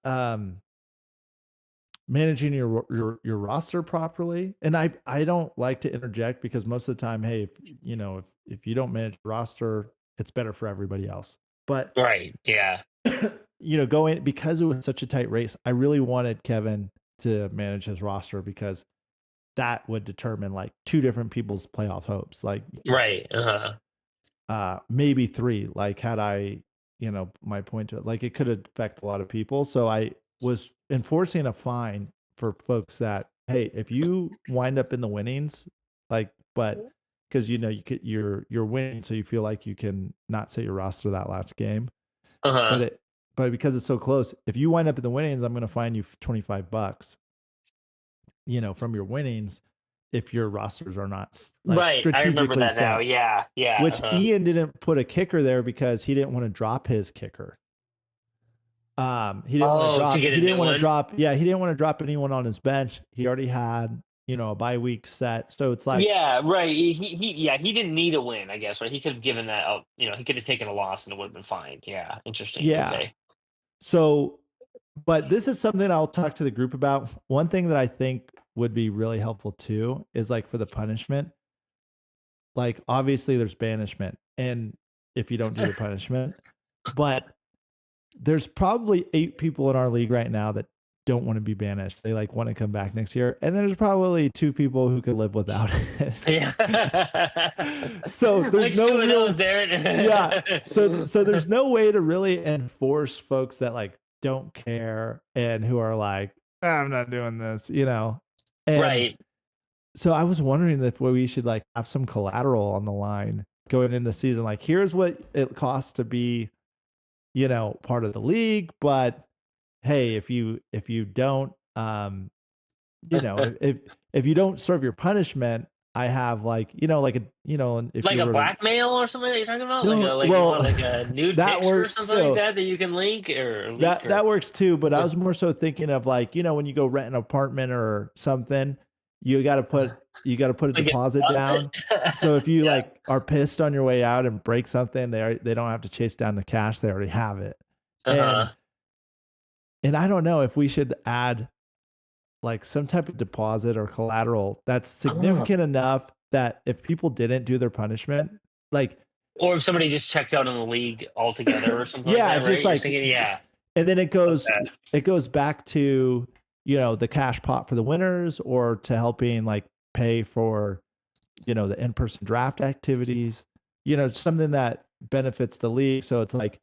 A: managing your roster properly, and I don't like to interject because most of the time, hey, if you don't manage your roster, it's better for everybody else. But
B: right, yeah,
A: going because it was such a tight race, I really wanted Kevin to manage his roster because that would determine like 2 different people's playoff hopes. Like
B: right,
A: maybe 3. Like had I, my point to it, like it could affect a lot of people. So I was enforcing a fine for folks that, hey, if you wind up in the winnings, like, but because you're winning, so you feel like you can not set your roster that last game. But because it's so close, if you wind up in the winnings, I'm going to fine you $25, from your winnings, if your rosters are not
B: right.
A: strategically
B: I remember that
A: set.
B: now. Yeah.
A: Which Ian didn't put a kicker there because he didn't want to drop his kicker. He didn't want to drop. He didn't want to drop. Yeah, he didn't want to drop anyone on his bench. He already had a bye week set, so it's like
B: right. He didn't need a win, I guess. Right, he could have given that up. He could have taken a loss and it would have been fine. Yeah, interesting.
A: Yeah.
B: Okay.
A: So, but this is something I'll talk to the group about. One thing that I think would be really helpful too is like for the punishment. Like obviously there's banishment, and if you don't do the punishment, but there's probably 8 people in our league right now that don't want to be banished. They like want to come back next year, and there's probably 2 people who could live without it.
B: Yeah.
A: So there's no
B: real,
A: real,
B: Darin.
A: yeah. So there's no way to really enforce folks that like don't care and who are like, I'm not doing this, And
B: right.
A: So I was wondering if we should like have some collateral on the line going in the season. Like, here's what it costs to be, part of the league. But hey, if you don't, if you don't serve your punishment, I have like, if
B: like
A: you
B: a
A: were
B: blackmail or something that you're talking about,
A: No,
B: like a nude
A: that
B: picture or
A: works
B: something
A: too.
B: like that you can link or
A: that works too. But I was more so thinking of like, when you go rent an apartment or something, you got to put a deposit down. So if you like are pissed on your way out and break something, they don't have to chase down the cash. They already have it. And I don't know if we should add like some type of deposit or collateral that's significant enough that if people didn't do their punishment, like,
B: or if somebody just checked out in the league altogether or something.
A: Yeah,
B: like that,
A: just
B: right?
A: like
B: Thinking, yeah.
A: And then it goes back to the cash pot for the winners, or to helping like pay for the in-person draft activities, something that benefits the league. So it's like,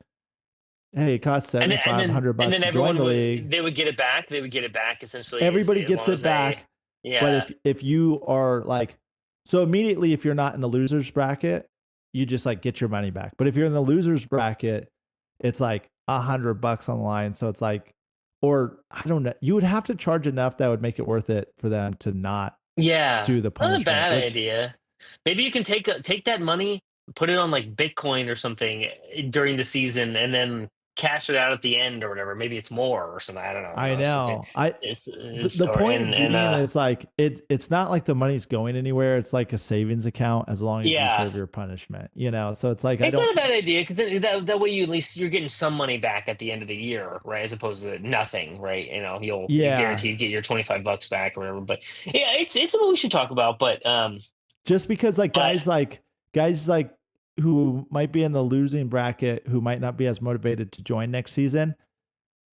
A: hey, it costs $7,500 to join the league.
B: They would get it back. They would get it back essentially.
A: Everybody gets it back. But if you are like, so immediately if you're not in the losers bracket, you just like get your money back. But if you're in the losers bracket, it's like $100 on the line. So it's like, or I don't know, you would have to charge enough that would make it worth it for them to not do the punishment.
B: Not a bad idea. Maybe you can take that money, put it on like Bitcoin or something during the season, and then cash it out at the end or whatever. Maybe it's more or something. I don't know.
A: I know. The point being is like it's not like the money's going anywhere. It's like a savings account as long as you serve your punishment. So it's like
B: it's not a bad idea because that way you at least you're getting some money back at the end of the year, right? As opposed to nothing, right? You'll guaranteed get your $25 back or whatever. But yeah, it's something we should talk about. But
A: just because like guys like who might be in the losing bracket, who might not be as motivated to join next season,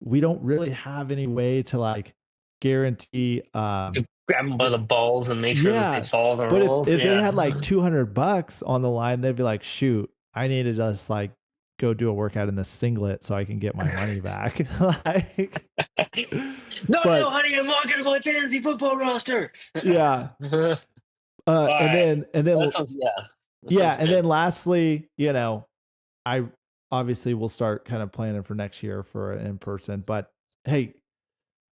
A: we don't really have any way to like guarantee
B: to grab them by the balls and make sure that they follow the rules.
A: If they had like $200 on the line, they'd be like, shoot, I need to just like go do a workout in the singlet so I can get my money back. Like,
B: No,
A: but
B: honey, I'm walking to my fantasy football roster.
A: yeah.
B: All
A: And
B: right.
A: then
B: That sounds that
A: yeah,
B: sounds
A: and
B: good.
A: then lastly, I obviously will start kind of planning for next year for an in person. But hey,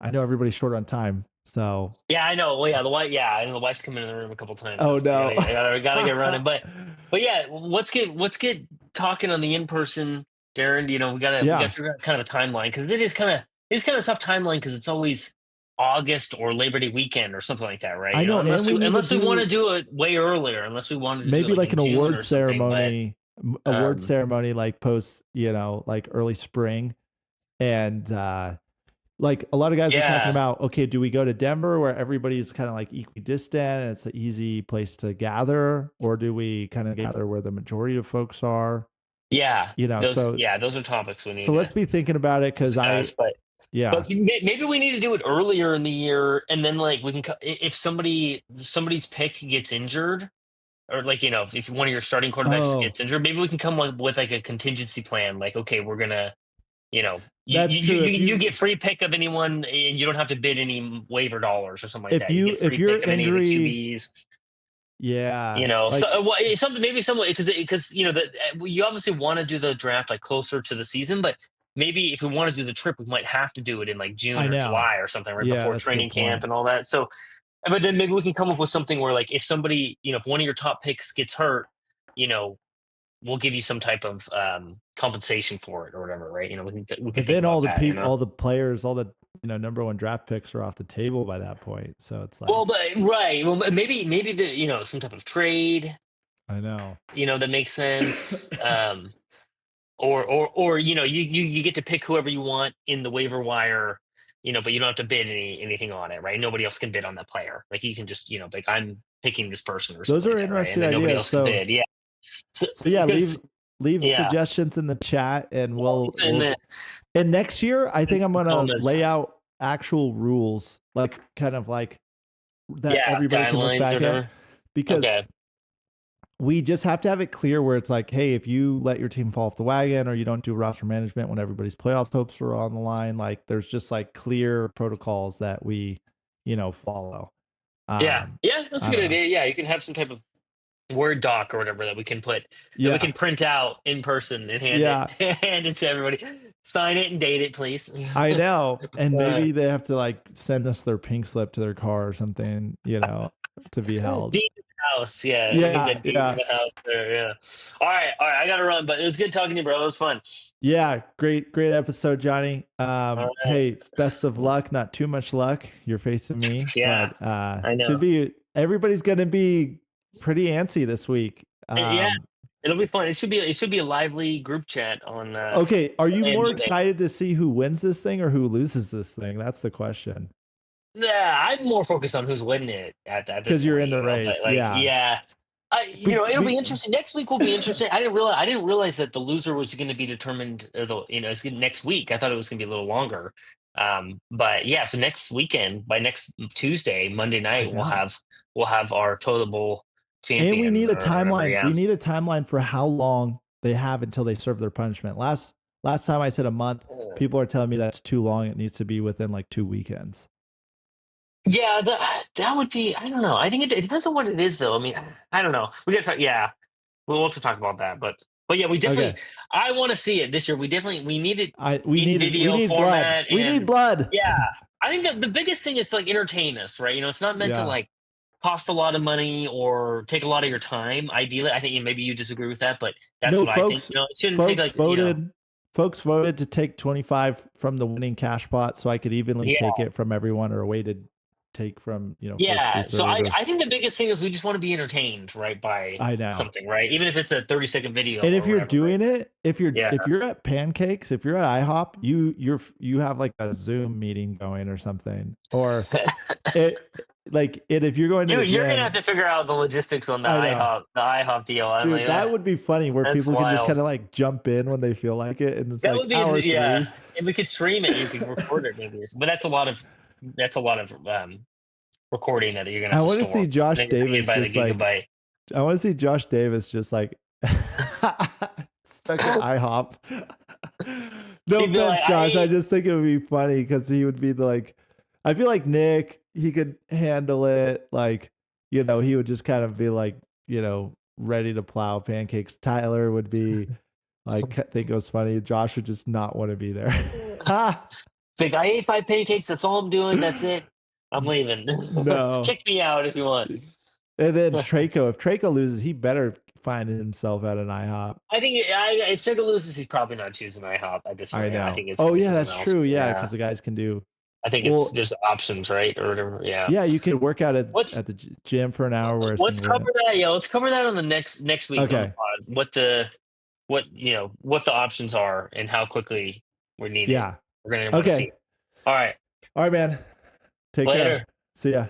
A: I know everybody's short on time, so
B: Yeah, I know. Well, yeah, I know the wife's come in the room a couple times,
A: oh
B: so
A: no.
B: I gotta get running. But yeah, let's get talking on the in person, Darren. We gotta
A: Yeah,
B: figure out kind of a timeline because it's kind of a tough timeline because it's always August or Labor Day weekend or something like that, right?
A: I know, and we need to
B: Unless we want to
A: do
B: do it way earlier, unless we wanted to do it
A: maybe
B: like
A: like
B: in
A: an
B: June
A: award
B: or something. But um,
A: ceremony like post, like early spring. And like a lot of guys were talking
B: yeah,
A: about, okay, do we go to Denver where everybody's kind of like equidistant and it's an easy place to gather, or do we kind of gather where the majority of folks are?
B: yeah,
A: So
B: those are topics we need to
A: let's be thinking about it because
B: discuss.
A: yeah.
B: But maybe we need to do it earlier in the year, and then like we can if somebody's pick gets injured, or like if one of your starting quarterbacks
A: Oh,
B: gets injured, maybe we can come up with like a contingency plan. Like, okay, we're gonna
A: that's true.
B: you get free pick of anyone, and you don't have to bid any waiver dollars or something like that. You get
A: if
B: free
A: your
B: pick of any of the
A: injury,
B: QBs.
A: yeah,
B: So
A: like
B: something maybe someone because that you obviously want to do the draft like closer to the season, but maybe if we want to do the trip, we might have to do it in like
A: I
B: June or
A: know.
B: July or something, right
A: Yeah,
B: before
A: that's a good
B: training camp
A: point.
B: and all that. So, but then maybe we can come up with something where like if somebody, if one of your top picks gets hurt, you know, we'll give you some type of compensation for it or whatever, right? We can
A: But
B: think
A: then
B: about that.
A: all the players, all the number one draft picks are off the table by that point. So it's
B: Well,
A: like,
B: but right, well, maybe the some type of trade,
A: I know.
B: that makes sense. Or you get to pick whoever you want in the waiver wire, but you don't have to bid anything on it, right? Nobody else can bid on that player. Like you can just like I'm picking this person or
A: Those
B: something
A: are
B: like that, right? And
A: interesting
B: then nobody
A: ideas.
B: else can
A: So
B: bid. Yeah. So
A: yeah,
B: because
A: leave
B: yeah,
A: suggestions in the chat and
B: in
A: we'll and next year I think I'm
B: the
A: gonna
B: comments,
A: lay out actual rules, like kind of like that
B: yeah,
A: everybody can look
B: guidelines or
A: back at,
B: whatever.
A: because
B: Okay.
A: we just have to have it clear where it's like, hey, if you let your team fall off the wagon or you don't do roster management when everybody's playoff hopes are on the line, like there's just like clear protocols that we, follow.
B: Yeah. Yeah, that's a
A: I
B: good
A: don't know.
B: idea. Yeah, you can have some type of Word doc or whatever that we
A: Yeah.
B: can print out in person and hand it
A: Yeah.
B: hand it to everybody. Sign it and date it, please.
A: I know. And
B: Uh,
A: maybe they have to like send us their pink slip to their car or something, to be held.
B: Dean in the house, yeah. Leave
A: Yeah.
B: that Dean in
A: Yeah.
B: the house there, yeah. All right. I gotta run, but it was good talking to you, bro. It was fun.
A: Yeah. Great episode, Johnny.
B: All right.
A: Hey, best of luck. Not too much luck. You're facing me,
B: Yeah,
A: but
B: I know.
A: everybody's gonna be pretty antsy this week.
B: Yeah, it'll be fun. It should be a lively group chat on
A: Okay, are you
B: Sunday and
A: more
B: Monday.
A: excited to see who wins this thing or who loses this thing? That's the question.
B: Yeah, I'm more focused on who's winning it at this
A: Because you're in
B: point,
A: the
B: but
A: race.
B: like,
A: Yeah.
B: yeah. It'll be
A: Be,
B: interesting. Next week will be interesting. I didn't realize that the loser was going to be determined. It's next week. I thought it was going to be a little longer. But yeah, so next weekend, by next Tuesday, Monday
A: I
B: night, we'll
A: know.
B: have our totable
A: And we
B: champion
A: need a
B: or whatever.
A: timeline.
B: Yeah.
A: We need a timeline for how long they have until they serve their punishment. Last time I said a month. People are telling me that's too long. It needs to be within like 2 weekends.
B: Yeah, that would be. I don't know. I think it depends on what it is, though. I mean, I don't know. We got to talk. Yeah, we'll have to talk about that. But yeah, we definitely.
A: Okay.
B: I want to see it this year. We need it
A: We
B: in
A: need
B: video
A: blood.
B: format.
A: We need
B: And
A: blood.
B: yeah, I think that the biggest thing is to like entertain us, right? It's not meant to
A: Yeah.
B: like cost a lot of money or take a lot of your time. Ideally, I think maybe you disagree with that, but that's
A: No,
B: what I think. It shouldn't take like
A: folks voted to take 25 from the winning cash pot so I could evenly
B: yeah.
A: take it from everyone, or a way to take from, first
B: Yeah,
A: through
B: so
A: third.
B: I think the biggest thing is we just want to be entertained, right, by
A: I know.
B: something, right? Even if it's a 30-second video.
A: And if
B: or
A: you're
B: whatever,
A: doing
B: right?
A: it, if you're
B: Yeah.
A: at Pancakes, if you're at IHOP, you have like a Zoom meeting going or something, or if you're going to the
B: You're gonna
A: gym,
B: have to figure out the logistics on the
A: I know.
B: IHOP deal. I'm
A: Dude,
B: like,
A: that would be funny where
B: that's
A: people can just
B: wild.
A: kind of like jump in when they feel like it, and it's
B: That
A: like
B: would be
A: hour
B: yeah.
A: 3.
B: If we could stream it, you could record it maybe. But that's a lot of recording that you're gonna
A: I
B: have to
A: want to
B: store.
A: see Josh
B: Then you have to
A: Davis
B: buy the
A: just like
B: gigabyte.
A: I want to see Josh Davis just like stuck at IHOP. No
B: He'd be
A: offense,
B: like,
A: Josh. I
B: I-
A: just think it would be funny because he would be I feel like Nick, he could handle it. Like, he would just kind of be like, ready to plow pancakes. Tyler would be like, think it was funny. Josh would just not want to be there.
B: It's like, I ate 5 pancakes. That's all I'm doing. That's it. I'm leaving.
A: No.
B: Kick me out if you want.
A: And then Traco, if Traco loses, he better find himself at an IHOP.
B: I think if Traco loses, he's probably not choosing IHOP at this point.
A: I know.
B: I think it's
A: oh
B: gonna be
A: yeah,
B: something
A: that's
B: else.
A: true. Yeah, because the guys can do.
B: I think
A: Well-
B: there's options, right, or whatever. Yeah.
A: Yeah, you could work out at
B: What's-
A: the gym for an hour. Where
B: Let's cover that. Yeah, let's cover that on the next week.
A: Okay.
B: On the pod. What the options are and how quickly we're needed.
A: Yeah.
B: We're gonna want to
A: Okay.
B: see. All right.
A: All right, man. Take
B: Later.
A: care. See ya.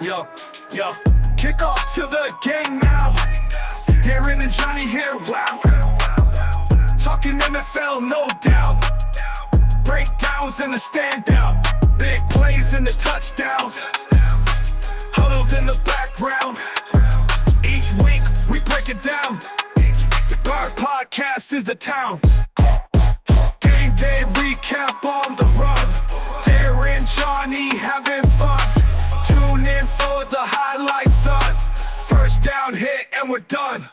C: Yo, kick off to the game now. Darin and Johnny here, wow. Talking NFL, no doubt. Breakdowns and the standout. Big plays and the touchdowns. Huddled in the background. Each week we break it down. Our podcast is the town. Game day recap on the run. Darin, Johnny having fun. Tune in for the highlights, son. First down hit and we're done.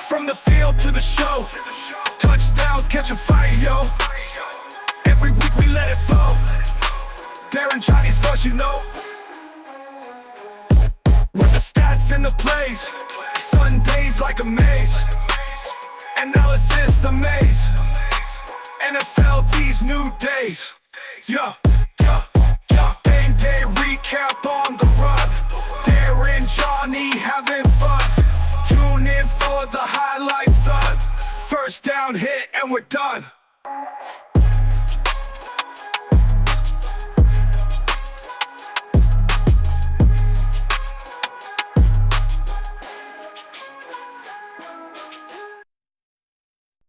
C: From the field to the show. Touchdowns catching fire, yo. Every week we let it flow. Darin, Johnny's voice, you know. With the stats and the plays. Sundays like a maze. Analysis amaze. NFL these new days. Yeah. Game day recap on the run. Darin, Johnny having fun. Tune in for the highlights, son. First down hit and we're done.